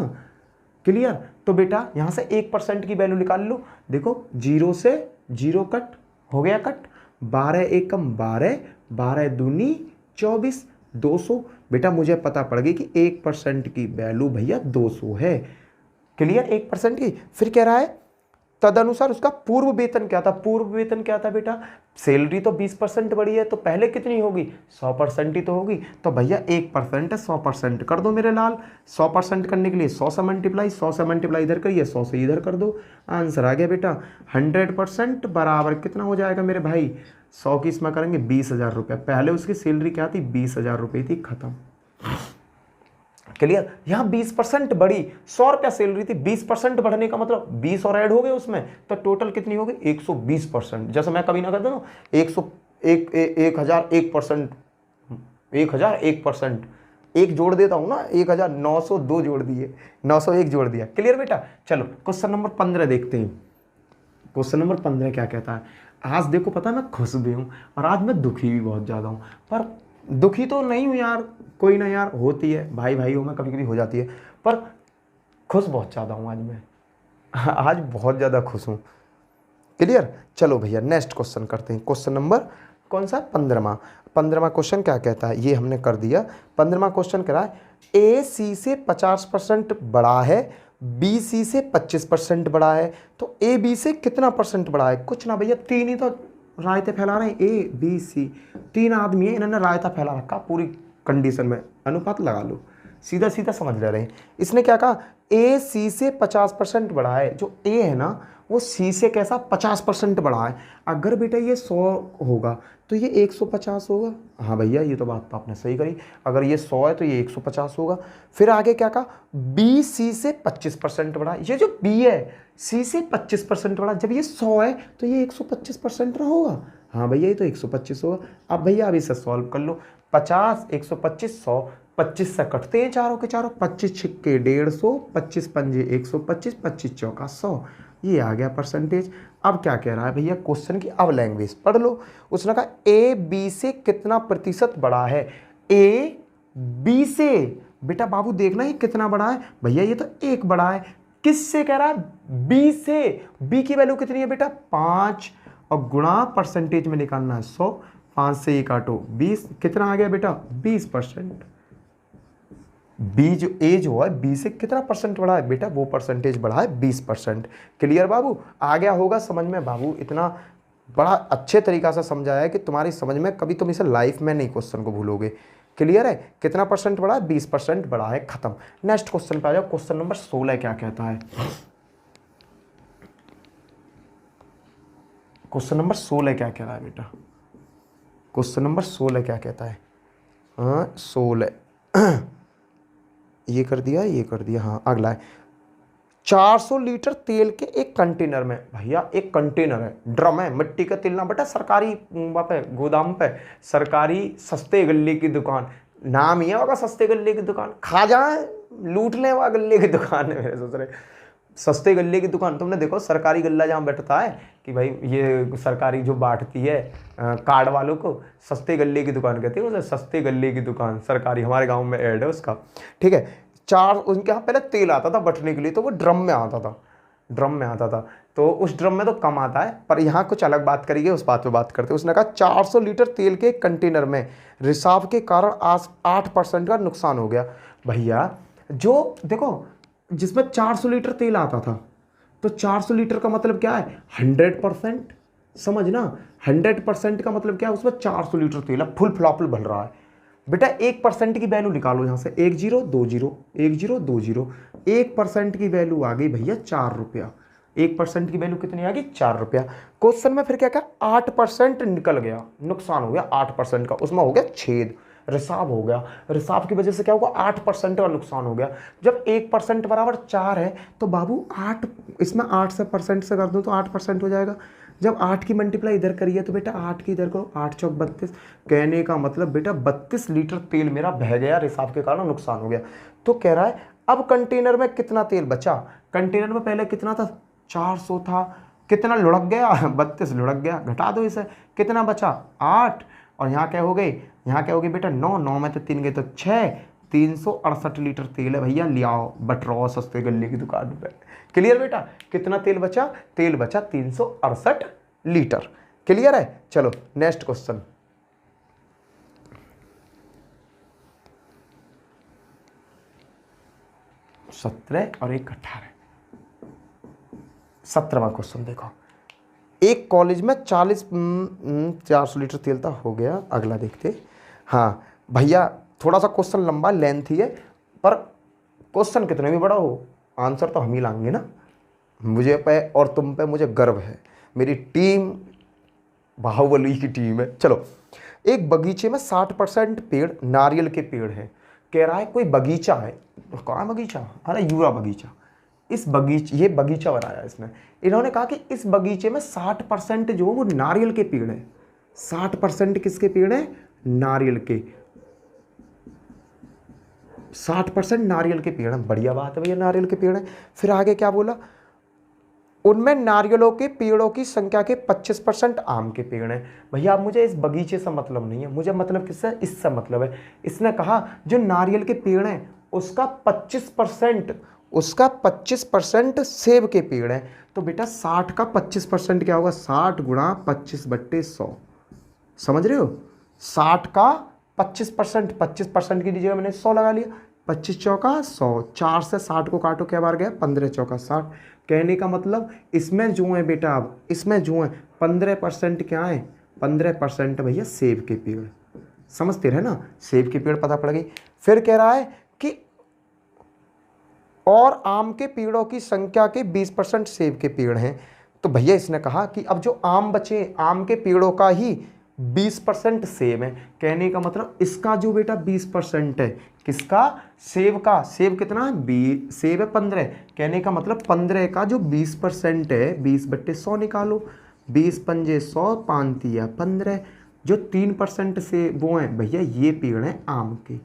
क्लियर? तो बेटा यहां से 1% की वैल्यू निकाल लो। देखो, 0 से 0 कट हो गया, कट 12 एकम 12, 12 दूनी 24, 200। बेटा मुझे पता पड़ गई कि 1% की वैल्यू भैया 200 है। क्लियर? 1% की। फिर कह रहा है तदनुसार उसका पूर्व वेतन क्या था? पूर्व वेतन क्या था बेटा? सैलरी तो 20% बढ़ी है, तो पहले कितनी होगी? 100% ही तो होगी। तो भैया 1% है, 100% कर दो मेरे लाल। 100% करने के लिए 100 से मल्टीप्लाई, 100 से मल्टीप्लाई इधर करिए, 100 से इधर कर दो, आंसर आ गया बेटा 100% बराबर कितना हो जाएगा मेरे भाई? 100 की इसमें करेंगे 20,000 रुपये। पहले उसकी सैलरी क्या थी? 20,000 रुपये थी, खत्म। क्लियर? यहां 20% बढ़ी, 100 रुपया सैलरी थी, 20% बढ़ने का मतलब 20 और ऐड हो गए उसमें, तो टोटल कितनी हो गई? 120%। जैसे मैं कभी ना कहता हूँ 1,001%, 1,001%, एक जोड़ देता हूं ना, 1,902 जोड़ दिए, 901 जोड़ दिया। क्लियर बेटा? चलो क्वेश्चन नंबर 15 देखते हैं। क्वेश्चन नंबर 15 क्या कहता है? आज देखो, पता है मैं खुश भी हूं और आज मैं दुखी भी बहुत ज्यादा हूं, पर दुखी तो नहीं हूं यार, कोई ना यार, होती है, भाई भाइयों में कभी कभी हो जाती है, पर खुश बहुत ज़्यादा हूं आज मैं। आज बहुत ज़्यादा खुश हूं। क्लियर? चलो भैया नेक्स्ट क्वेश्चन करते हैं। क्वेश्चन नंबर कौन सा? 15वां क्वेश्चन क्या कहता है? ये हमने कर दिया। 15वां क्वेश्चन कह रहा है ए सी से 50% बड़ा है, बी सी से 25% बड़ा है, तो ए बी से कितना परसेंट बड़ा है? कुछ ना भैया, तीन ही तो रायते फैला रहे हैं, ए बी सी, 3 आदमी है, इन्होंने रायता फैला रखा पूरी कंडीशन में, अनुपात लगा लो, सीधा सीधा समझ ले रहे हैं। इसने क्या कहा? ए सी से 50% बड़ा है। जो ए है ना, वो सी से कैसा? 50% बड़ा है। अगर बेटा ये 100 होगा तो ये 150 होगा। हाँ भैया, ये तो बात तो आपने सही करी, अगर ये 100 है तो ये 150 होगा। फिर आगे क्या कहा? बी सी से 25% बड़ा है। ये जो बी है, सी से 25% बड़ा, जब ये 100 है तो ये 125% ना होगा। हाँ भैया, ये तो 125 होगा। अब भैया अब इसे सॉल्व कर लो। 50, 125, 100, 25 से कटते हैं चारों के चारों, 25 छिक्के 150, 25 पंजे 125, 25 चौका 100, ये आ गया परसेंटेज। अब क्या कह रहा है भैया? क्वेश्चन की अब लैंग्वेज पढ़ लो। उसने कहा ए बी से कितना प्रतिशत बड़ा है? ए बी से, बेटा बाबू देखना ये कितना बड़ा है। भैया ये तो 1 बड़ा है। किससे कह रहा है? बी से। बी की वैल्यू कितनी है बेटा? 5, और गुणा परसेंटेज में निकालना है 100, 5 से 1 काटो 20, कितना आ गया बेटा? 20%। बी जो ए जो है, बी से कितना परसेंट बढ़ा है बेटा? वो परसेंटेज बढ़ा है 20%। क्लियर बाबू? आ गया होगा समझ में बाबू? इतना बड़ा अच्छे तरीका से समझाया है कि तुम्हारी समझ में, कभी तुम इसे लाइफ में नहीं क्वेश्चन को भूलोगे। क्लियर है? कितना परसेंट बढ़ा है? 20% बढ़ा है, खत्म। नेक्स्ट क्वेश्चन पे आ जाओ। क्वेश्चन नंबर 16 क्या कहता है? क्वेश्चन नंबर 16 क्या कह रहा है बेटा? क्वेश्चन नंबर 16 क्या कहता है? हाँ 16 ये कर दिया, ये कर दिया। हाँ अगला है 400 लीटर तेल के एक कंटेनर में। भैया एक कंटेनर है, ड्रम है, मिट्टी का तेल ना बेटा, सरकारी वहाँ पे गोदाम पे, सरकारी सस्ते गल्ले की दुकान, नाम ही है वहाँ सस्ते गल्ले की दुकान, खा जाए लूट लें, वहाँ गल्ले की दुकान है। मेरे सोच रहे सस्ते गल्ले की दुकान, तुमने देखो सरकारी गल्ला जहाँ बैठता है कि भाई ये सरकारी जो बांटती है कार्ड वालों को, सस्ते गल्ले की दुकान कहती है उसे, सस्ते गल्ले की दुकान सरकारी, हमारे गांव में ऐड है उसका। ठीक है, चार, उनके यहाँ पहले तेल आता था बटने के लिए, तो वो ड्रम में आता था, ड्रम में आता था, तो उस ड्रम में तो कम आता है, पर यहाँ कुछ अलग बात करिए, उस बात पे बात करते हैं। उसने कहा 400 लीटर तेल के कंटेनर में रिसाव के कारण आज 8% का नुकसान हो गया। भैया जो देखो, जिसमें 400 लीटर तेल आता था, तो 400 लीटर का मतलब क्या है, 100%, समझना, 100% का मतलब क्या है, उसमें 400 लीटर तेल है, फुल फ्लॉपल भर रहा है। बेटा 1% की वैल्यू निकालो यहाँ से, 1 0 2 0 1 0 2 0, 1% की वैल्यू आ गई भैया 4 रुपया। 1% की वैल्यू कितनी आ गई, 4 रुपया। क्वेश्चन में फिर क्या क्या, 8% निकल गया, नुकसान हो गया 8% का, उसमें हो गया छेद, रिसाव हो गया। रिसाव की वजह से क्या होगा, 8% का नुकसान हो गया। जब 1% बराबर 4 है, तो बाबू 8, इसमें 8 से परसेंट से कर दो तो 8% हो जाएगा। जब 8 की मल्टीप्लाई इधर करिए तो बेटा 8 की इधर करो, 8 चौक 32। कहने का मतलब बेटा 32 लीटर तेल मेरा बह गया, रिसाव के कारण नुकसान हो गया। तो कह रहा है अब कंटेनर में कितना तेल बचा, कंटेनर में पहले कितना था, 400 था, कितना लुढ़क गया, 32 लुढ़क गया, घटा दो इसे, कितना बचा 8, और यहाँ क्या हो गई, यहाँ क्या हो गई बेटा 9, 9 में तो 3 गए तो 6, 368 लीटर तेल है भैया, ले आओ बट रहो सस्ते गल्ले की दुकान पे। क्लियर बेटा, कितना तेल बचा, तेल बचा 368 लीटर। क्लियर है, चलो नेक्स्ट क्वेश्चन। 17 और 1 18, 17वां क्वेश्चन देखो। एक कॉलेज में 400 लीटर तेल था, हो गया। अगला देखते। हाँ भैया थोड़ा सा क्वेश्चन लंबा लेंथी है, पर क्वेश्चन कितने भी बड़ा हो आंसर तो हम ही लाएंगे ना। मुझे पे और तुम पे मुझे गर्व है, मेरी टीम बाहुबली की टीम है। चलो, एक बगीचे में 60% पेड़ नारियल के पेड़ हैं। कह रहा है कोई बगीचा है, कहाँ बगीचा, अरे यूरा बगीचा। इस बगीचे, ये बगीचा बनाया इसने, इन्होंने कहा कि इस बगीचे में 60% जो वो नारियल के पेड़ है। 60% किसके पेड़ है, नारियल के, 60% नारियल के पेड़ हैं। बढ़िया बात है भैया, नारियल के पेड़ हैं। फिर आगे क्या बोला, उनमें नारियलों के पेड़ों की संख्या के 25% आम के पेड़ हैं। भैया अब मुझे इस बगीचे से मतलब नहीं है, मुझे मतलब किससे, इससे मतलब है। इसने कहा जो नारियल के पेड़ हैं उसका 25% सेब के पेड़ हैं। तो बेटा 60 का 25% क्या होगा, 60 गुणा 25/100, समझ रहे हो। 60 का 25%, 25% की जगह मैंने 100 लगा लिया, 25 चौका 100, 4 से 60 को काटो क्या बार गया, 15 चौका 60। कहने का मतलब इसमें जो है बेटा, अब इसमें जो है 15% क्या है, 15% भैया सेब के पेड़, समझते रहे ना, सेब के पेड़ पता पड़ गई। फिर कह रहा है कि और आम के पेड़ों की संख्या के 20% सेब के पेड़ हैं। तो भैया इसने कहा कि अब जो आम बचे, आम के पेड़ों का ही 20% सेब है। कहने का मतलब इसका जो बेटा 20% है, किसका, सेब का। सेब कितना है, सेब है 15। कहने का मतलब 15 का जो 20% है, 20/100 निकालो, 20 पंजे 100, 5 तिया 15। जो 3% से वो हैं भैया, ये पेड़ हैं आम के,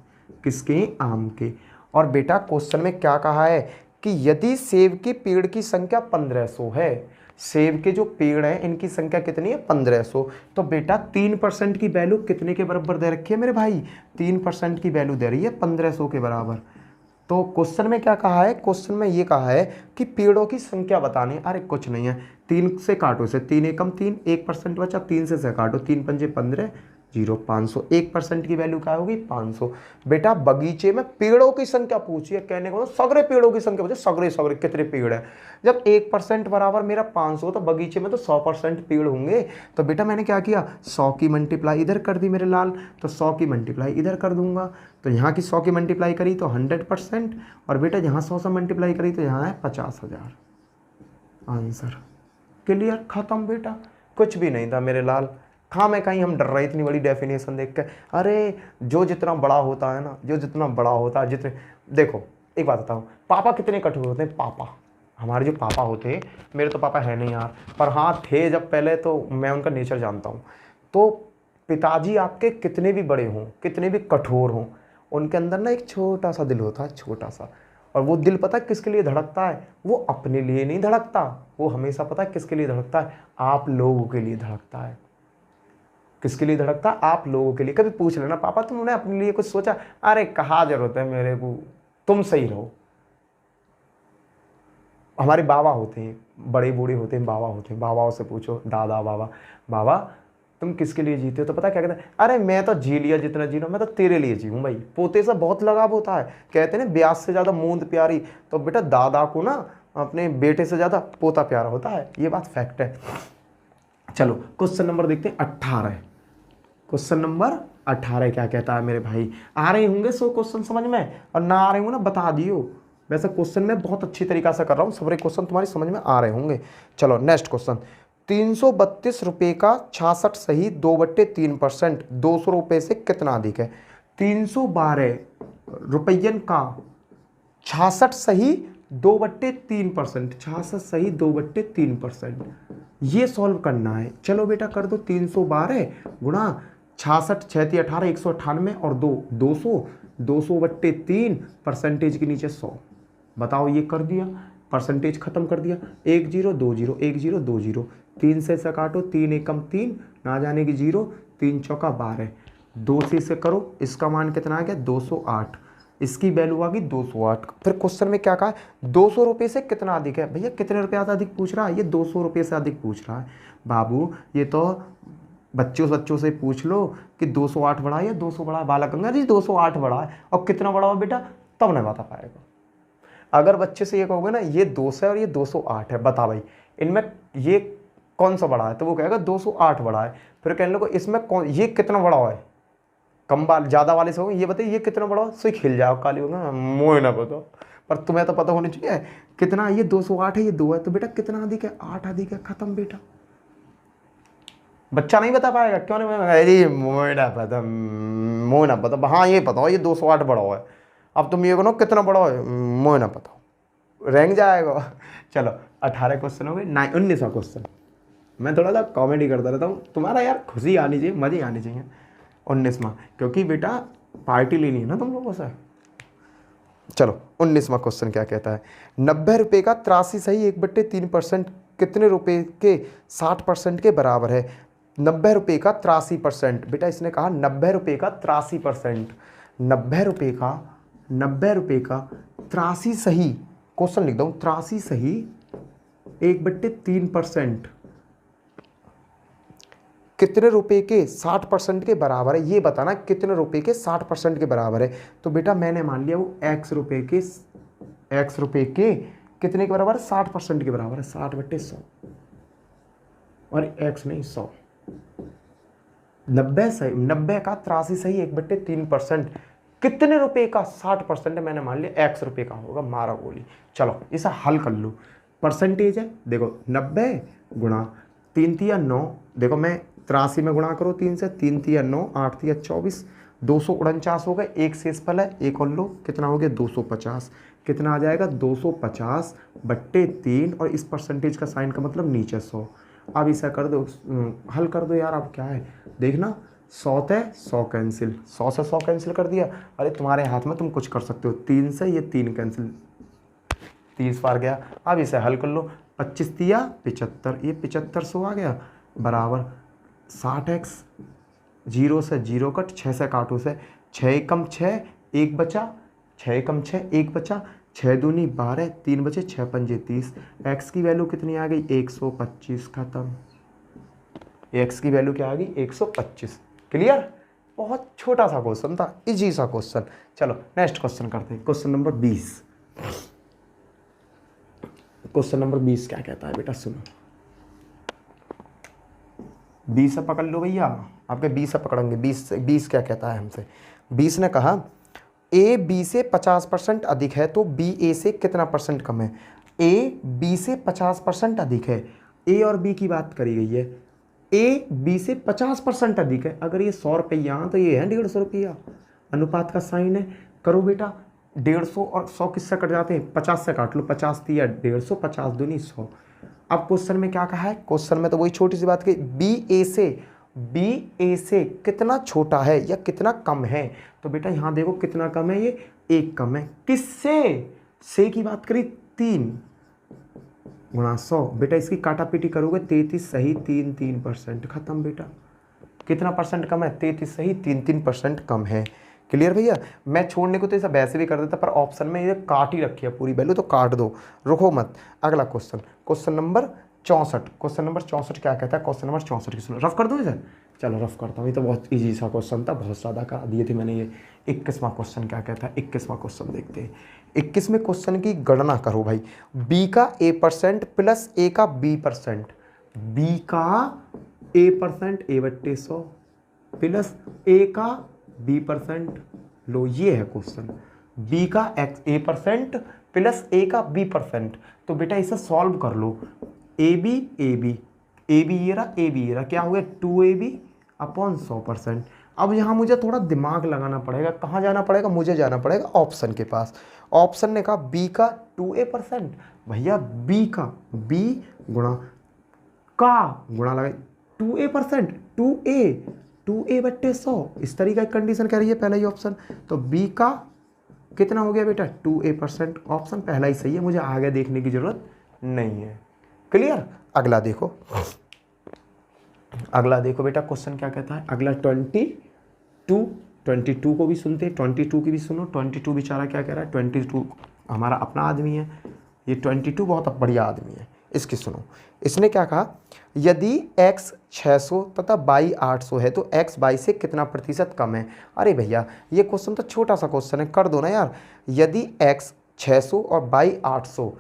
किसके, आम के। और बेटा क्वेश्चन में क्या कहा है कि यदि सेब के पेड़ की संख्या 1500 है, सेब के जो पेड़ हैं इनकी संख्या कितनी है, 1500। तो बेटा 3% की वैल्यू कितने के बराबर दे रखी है मेरे भाई, 3% की वैल्यू दे रही है 1500 के बराबर। तो क्वेश्चन में क्या कहा है, क्वेश्चन में ये कहा है कि पेड़ों की संख्या बतानी है। अरे कुछ नहीं है, 3 से काटो इसे, 3 एकम 3, 1% बचा, 3 से काटो, 3 पंजे 15, 0, 500। 1% की वैल्यू क्या होगी, 500। बेटा बगीचे में पेड़ों की संख्या पूछी है, कहने को सगरे पेड़ों की संख्या पूछी, सगरे सगरे कितने पेड़ है। जब 1% बराबर मेरा 500, तो बगीचे में तो 100% पेड़ होंगे। तो बेटा मैंने क्या किया, 100 की मल्टीप्लाई इधर कर दी मेरे लाल, तो 100 की मल्टीप्लाई इधर कर दूंगा। तो यहाँ की 100 की मल्टीप्लाई करी तो 100%, और बेटा यहाँ 100 से मल्टीप्लाई करी तो यहाँ है 50,000 आंसर। क्लियर, खत्म बेटा, कुछ भी नहीं था मेरे लाल। हाँ मैं कहीं हम डर रहे इतनी बड़ी डेफिनेशन देख के। अरे जो जितना बड़ा होता है ना, जो जितना बड़ा होता है, जितने, देखो एक बात बताऊँ, पापा कितने कठोर होते हैं। पापा, हमारे जो पापा होते हैं, मेरे तो पापा है नहीं यार, पर हाँ थे जब पहले, तो मैं उनका नेचर जानता हूँ। तो पिताजी आपके कितने भी बड़े हों, कितने भी कठोर हों, उनके अंदर ना एक छोटा सा दिल होता है, छोटा सा। और वो दिल पता है किसके लिए धड़कता है, वो अपने लिए नहीं धड़कता, वो हमेशा पता है किसके लिए धड़कता है, आप लोगों के लिए धड़कता है। किसके लिए धड़कता, आप लोगों के लिए। कभी पूछ लेना पापा तुमने अपने लिए कुछ सोचा, अरे कहाँ जरूरत है मेरे को, तुम सही रहो। हमारे बाबा होते हैं, बड़े बूढ़े होते हैं, बाबा होते हैं, बाबाओं से पूछो, दादा बाबा, बाबा तुम किसके लिए जीते हो? तो पता क्या कहते हैं, अरे मैं तो जी लिया जितना जीना, मैं तो तेरे लिए जीऊँ भाई। पोते से बहुत लगाव होता है, कहते हैं ना ब्याज से ज़्यादा मूंद प्यारी। तो बेटा दादा को ना अपने बेटे से ज़्यादा पोता प्यारा होता है, ये बात फैक्ट है। चलो क्वेश्चन नंबर देखते हैं 18। क्वेश्चन नंबर 18 क्या कहता है मेरे भाई? आ रहे होंगे 100 क्वेश्चन समझ में, और ना आ रहे होंगे ना बता दियो। वैसे क्वेश्चन मैं बहुत अच्छी तरीका से कर रहा हूँ, सारे क्वेश्चन तुम्हारी समझ में आ रहे होंगे। चलो नेक्स्ट क्वेश्चन, 332 रुपये का 66 सही 2/3%, 200 रुपये से कितना अधिक है? 312 रुपयन का 66 सही 2/3%, 66 सही 2/3%, ये सॉल्व करना है। चलो बेटा कर दो, 312 गुणा 66, 6 18, 198 और 200, 200/3 परसेंटेज के नीचे 100। बताओ ये कर दिया, परसेंटेज खत्म कर दिया। 1 0 2 0 1 0 2 0, 3 से काटो, 3 एकम 3, ना जाने की 0, 3 चौका 12, 2 से करो, इसका मान कितना आ गया 208, इसकी वैल्यू आ गई 208। फिर क्वेश्चन में क्या कहा, 200 रुपये से कितना अधिक है? भैया कितने रुपये से अधिक पूछ रहा है? ये 200 रुपये से अधिक पूछ रहा है बाबू। ये तो बच्चों से पूछ लो कि 208 बड़ा है या 200 बड़ा है। बालक गंगा जी 208 बड़ा है, और कितना बड़ा हो बेटा, तब नहीं बता पाएगा। अगर बच्चे से ये कहोगे ना ये 200 है और ये 208 है, बता भाई इनमें ये कौन सा बड़ा है, तो वो कहेगा 208 बड़ा है। फिर कहने लगे इसमें कौन, ये कितना बड़ा है, कम वाले ज़्यादा वाले से हो, ये बताइए ये कितना बड़ा हो, सो खिल जाओ काली होगा, मोह ना बताओ। पर तुम्हें तो पता होनी चाहिए कितना, ये 208 है, ये 2 है, तो बेटा कितना अधिक है? 8 अधिक है, खत्म बेटा। बच्चा नहीं बता पाएगा, क्यों नहीं? अरे मोह ना पता, मोह ना पता, हाँ ये पता हो ये 208 बड़ा है। अब तुम ये कहो कितना बड़ा है, मोह ना पता, रैंक जाएगा। चलो 18 क्वेश्चन हो गए, 19वां क्वेश्चन। मैं थोड़ा सा कॉमेडी करता रहता हूँ, तुम्हारा यार खुशी आनी चाहिए, मजे आनी चाहिए। 19वां, क्योंकि बेटा पार्टी लेनी है ना तुम लोगों से। चलो 19वां क्वेश्चन क्या कहता है, 90 रुपये का 83 सही 1/3% कितने रुपए के 60% के बराबर है? 90 रुपये का 83%, बेटा इसने कहा 90 रुपये का 83%, 90 रुपये का 83 सही, क्वेश्चन लिख दूँ 83 सही 1/3% कितने रुपए के 60% के बराबर है? ये बताना कितने रुपए के 60% के बराबर है। तो बेटा मैंने मान लिया वो x रुपए के कितने के बराबर है? 60% के बराबर है, 60/100, और x नहीं 100। 90 सही, 90 का 83 सही 1/3% कितने रुपए का 60% है? मैंने मान लिया x रुपए का होगा, मारा गोली। चलो इसे हल कर लो, परसेंटेज है देखो 90 गुणा 3 तिया 9, देखो मैं 83 में गुणा करो 3 से, 3 तिया 9, 8 तिया 24, 249 हो गए, एक शेष फल है, एक और लो, कितना हो गया 250, कितना आ जाएगा 250/3, और इस परसेंटेज का साइन का मतलब नीचे 100। अब इसे कर दो, हल कर दो यार। अब क्या है देखना, 100 से 100 कैंसिल, 100 से 100 कैंसिल कर दिया। अरे तुम्हारे हाथ में, तुम कुछ कर सकते हो, 3 से ये 3 कैंसिल, 30 बार गया। अब इसे हल कर लो, 25 तिया 75, ये 7500 आ गया, बराबर 60x, 0 से 0 कट, 6 से काटो से, 6 एकम 6 1 बचा, 6 एकम 6 1 बचा, 6 दूनी 12, 3 बचे, 6 पंजे 30, x की वैल्यू कितनी आ गई 125, खत्म। x की वैल्यू क्या आ गई 125। क्लियर? बहुत छोटा सा क्वेश्चन था, इजी सा क्वेश्चन। चलो नेक्स्ट क्वेश्चन करते हैं, क्वेश्चन नंबर 20। क्वेश्चन नंबर 20 क्या कहता है बेटा, सुनो। 20 से पकड़ लो भैया, आपके 20 से पकड़ेंगे। 20 क्या कहता है हमसे, 20 ने कहा ए बी से 50% अधिक है तो बी ए से कितना परसेंट कम है? ए बी से 50% अधिक है, ए और बी की बात करी गई है। ए बी से 50% अधिक है, अगर ये 100 रुपया तो ये है 150 रुपया, अनुपात का साइन है। करो बेटा, 150 और 100 किससे कट जाते हैं? 50 से काट लो, 50 तिया 150, 50 दूनी 100। अब क्वेश्चन में क्या कहा है? क्वेश्चन में तो वही छोटी सी बात कही, बी ए से कितना छोटा है या कितना कम है। तो बेटा यहाँ देखो कितना कम है, ये 1 कम है। किससे? से की बात करी 3 गुणा 100, बेटा इसकी काटापीटी करोगे 33 सही 3%, खत्म बेटा। कितना परसेंट कम है? 33 सही 3% कम है। क्लियर भैया। मैं छोड़ने को तो ऐसा वैसे भी कर देता, पर ऑप्शन में ये काट ही रखी है पूरी वैल्यू, तो काट दो, रुको मत। अगला question, question number 64। Question number 64 क्या कहता है, क्वेश्चन नंबर 64 की सुनो, रफ कर दूँ इसे, चलो रफ करता हूँ। ये तो बहुत ईजी सा क्वेश्चन था, बहुत ज़्यादा करा दिए थे मैंने ये। 21वां क्वेश्चन क्या कहता है, 21वां क्वेश्चन देखते हैं। 21वें क्वेश्चन की गणना करो भाई, बी का a% प्लस ए का b%, बी का a% a/100 प्लस ए का b%। लो ये है क्वेश्चन, बी का a% प्लस ए का b%। तो बेटा इसे सॉल्व कर लो, ए बी ये रहा, क्या हो गया 2ab अपॉन 100%। अब यहाँ मुझे थोड़ा दिमाग लगाना पड़ेगा, कहाँ जाना पड़ेगा, मुझे जाना पड़ेगा ऑप्शन के पास। ऑप्शन ने कहा बी का 2a%, भैया बी का बी गुणा लगा 2a%, 2a/100, इस तरीके की कंडीशन कह रही है पहला ही ऑप्शन। तो बी का कितना हो गया बेटा 2a%, ऑप्शन पहला ही सही है, मुझे आगे देखने की जरूरत नहीं है। क्लियर। अगला देखो, बेटा क्वेश्चन क्या कहता है, अगला 22 को भी सुनते हैं, 22 की भी सुनो। 22 बेचारा क्या कह रहा है, 22 हमारा अपना आदमी है, ये 22 बहुत बढ़िया आदमी है, इसकी सुनो। इसने क्या कहा, यदि x 600 तथा y 800 है तो x y से कितना प्रतिशत कम है। अरे भैया ये क्वेश्चन तो छोटा सा क्वेश्चन है, कर दो ना यार। यदि x 600 और y 800,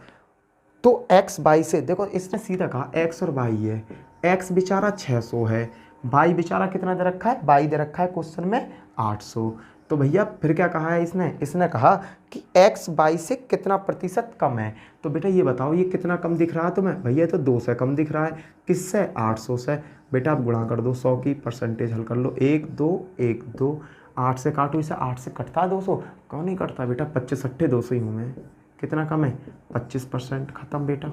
तो x y से, देखो इसने सीधा कहा x और y है, x बेचारा 600 है, y बेचारा कितना दे रखा है, y दे रखा है क्वेश्चन में 800। तो भैया फिर क्या कहा है इसने कहा कि x y से कितना प्रतिशत कम है। तो बेटा ये बताओ ये कितना कम दिख रहा है तुम्हें, भैया तो 2 से कम दिख रहा है, किससे, 800 से। बेटा आप गुणा कर दो, 100 की परसेंटेज हल कर लो, 1 2 1 2, 8 से काटो इसे, 8 से कटता है 200, कौन नहीं कटता बेटा, 25 अट्ठे 200 ही हूँ मैं। कितना कम है, 25%, खत्म बेटा।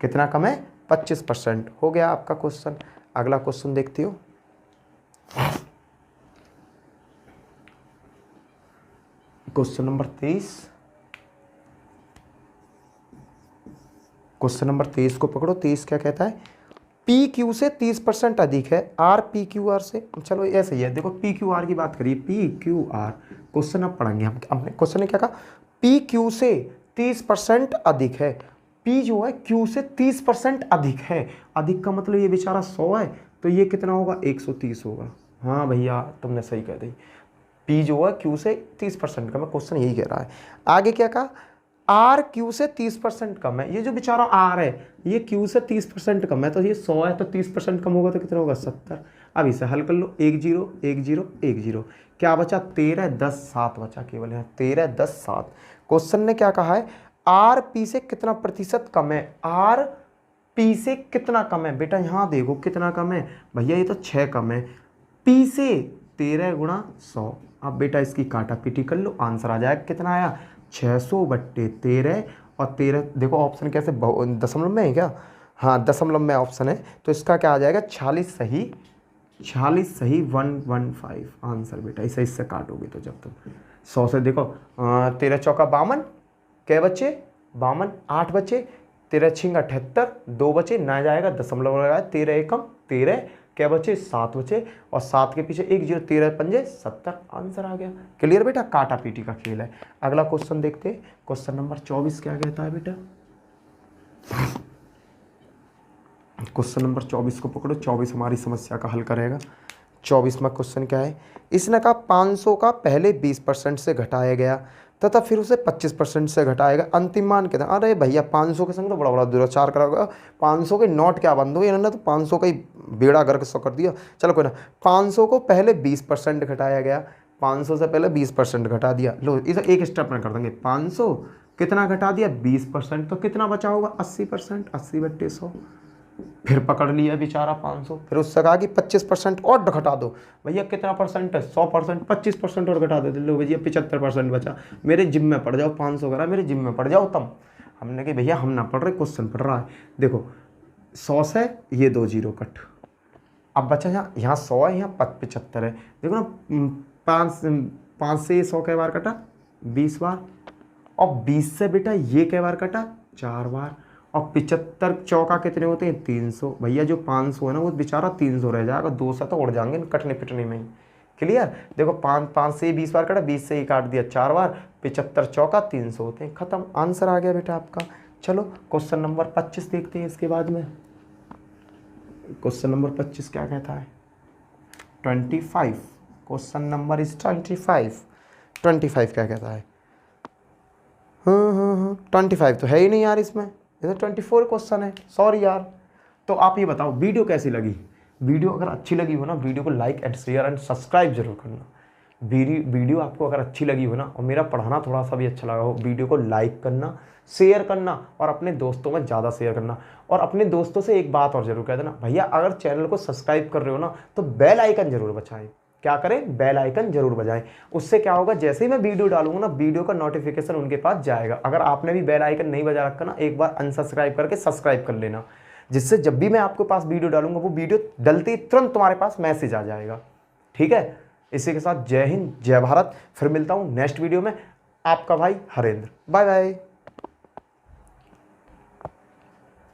कितना कम है, 25%। हो गया आपका क्वेश्चन। अगला क्वेश्चन देखते हो, क्वेश्चन नंबर 23। क्वेश्चन नंबर 23 को पकड़ो। 23 क्या कहता है, पी क्यू से 30% अधिक है, आर पी क्यू आर से। चलो ऐसे ही है, देखो पी क्यू आर की बात करिए, पी क्यू आर क्वेश्चन अब पढ़ेंगे हम। हमने क्वेश्चन ने क्या कहा, पी क्यू से 30% अधिक है, पी जो है क्यू से 30% अधिक है। अधिक का मतलब ये बेचारा 100 है, तो ये कितना होगा, 130 होगा। हाँ भैया तुमने सही कह दी, पी जो है क्यू से 30% कम है, क्वेश्चन यही कह रहा है। आगे क्या कहा, आर क्यू से 30% कम है। ये जो बेचारा आर है ये क्यू से 30% कम है, तो ये 100 है, तो 30% कम होगा तो कितना होगा, 70। अब इसे हल कर लो, 1 0 1 0 1 0, क्या बचा, 13 10 7 बचा केवल यहाँ, 13 10 7। क्वेश्चन ने क्या कहा है, आर पी से कितना प्रतिशत कम है, आर पी से कितना कम है। बेटा यहाँ देखो कितना कम है, भैया ये तो 6 कम है, पी से 13 गुणा 100। अब बेटा इसकी काटा पीटी कर लो, आंसर आ जाएगा, कितना आया, 600/13। और 13 देखो ऑप्शन कैसे दशमलव में है क्या, हाँ दशमलव में ऑप्शन है, तो इसका क्या आ जाएगा, 46 सही 115 आंसर। बेटा इसे इससे काटोगे तो जब तुम 100 से देखो, 13 चौका 52, क्या बच्चे 52, 8 बच्चे, 13 छिंग 78, 2 बचे, ना जाएगा दशमलव लगाया, 13 एकम 13, क्या बचे 7 बचे, और 7 के पीछे 1 0, 13 पंजे 70, आंसर आ गया। क्लियर बेटा, काटा पीटी का खेल है। अगला क्वेश्चन देखते हैं, क्वेश्चन नंबर 24 क्या कहता है बेटा, क्वेश्चन नंबर 24 को पकड़ो। 24 हमारी समस्या का हल करेगा। 24वां क्वेश्चन क्या है, इसने कहा 500 का पहले 20% से घटाया गया तथा फिर उसे 25% से घटाएगा, अंतिम मान कितना। अरे भैया 500 के संग तो बड़ा दुराचार करा होगा, 500 के नोट क्या बंद हो, इन्होंने तो 500 का ही बेड़ा गर्क सो कर दिया। चलो कोई ना, 500 को पहले 20% घटाया गया, 500 से पहले 20% घटा दिया। लो इसे एक स्टेप में कर देंगे, 500 कितना घटा दिया 20%, तो कितना बचा होगा 80%, 80/100। फिर पकड़ लिया बेचारा 500, फिर उससे कहा कि 25% और घटा दो। भैया कितना परसेंट है, 100%, 25% और घटा दो, लो भैया 75% बचा, मेरे जिम में पड़ जाओ, 500 करा मेरे जिम में पड़ जाओ तुम। हमने कहा भैया हम ना पढ़ रहे, क्वेश्चन पढ़ रहा है। देखो 100 से ये 2 0 कट, अब बचा यहाँ 100 है, यहाँ 75 है। देखो ना 5 से 100 कै बार कटा, 20 बार, और 20 से बेटा ये कै बार कटा, 4 बार, और 75 चौका कितने होते हैं 300। भैया जो 500 है ना वो बेचारा 300 रह जाएगा, 2 से तो उड़ जाएंगे कटने पिटने में ही। क्लियर। देखो 5 से 20 बार काटा, 20 से ही काट दिया 4 बार, 75 चौका 300 होते हैं, खत्म, आंसर आ गया बेटा आपका। चलो क्वेश्चन नंबर 25 देखते हैं इसके बाद में। क्वेश्चन नंबर 25 क्या कहता है? 25, क्वेश्चन नंबर इज 25। 25 क्या कहता है? 25 तो है ही नहीं यार इसमें, ये तो 24 क्वेश्चन है, सॉरी यार। तो आप ये बताओ वीडियो कैसी लगी? वीडियो अगर अच्छी लगी हो ना, वीडियो को like and share and subscribe जरूर करना। वीडियो आपको अगर अच्छी लगी हो ना, और मेरा पढ़ाना थोड़ा सा भी अच्छा लगा हो, वीडियो को लाइक करना, शेयर करना, और अपने दोस्तों में ज़्यादा शेयर करना। और अपने दोस्तों से एक बात और जरूर कह देना, भैया अगर चैनल को सब्सक्राइब कर रहे हो ना, तो बेल आइकन जरूर बजाएं। क्या करें? बेल आइकन जरूर बजाएं। उससे क्या होगा, जैसे ही मैं वीडियो डालूंगा ना, वीडियो का नोटिफिकेशन उनके पास जाएगा। अगर आपने भी बेल आइकन नहीं बजा रखा ना, एक बार अनसब्सक्राइब करके सब्सक्राइब कर लेना, जिससे जब भी मैं आपके पास वीडियो डालूंगा, वो वीडियो डलते ही तुरंत तुम्हारे पास मैसेज आ जाएगा। ठीक है, इसी के साथ जय हिंद, जय भारत। फिर मिलता हूँ नेक्स्ट वीडियो में। आपका भाई हरेंद्र, बाय बाय।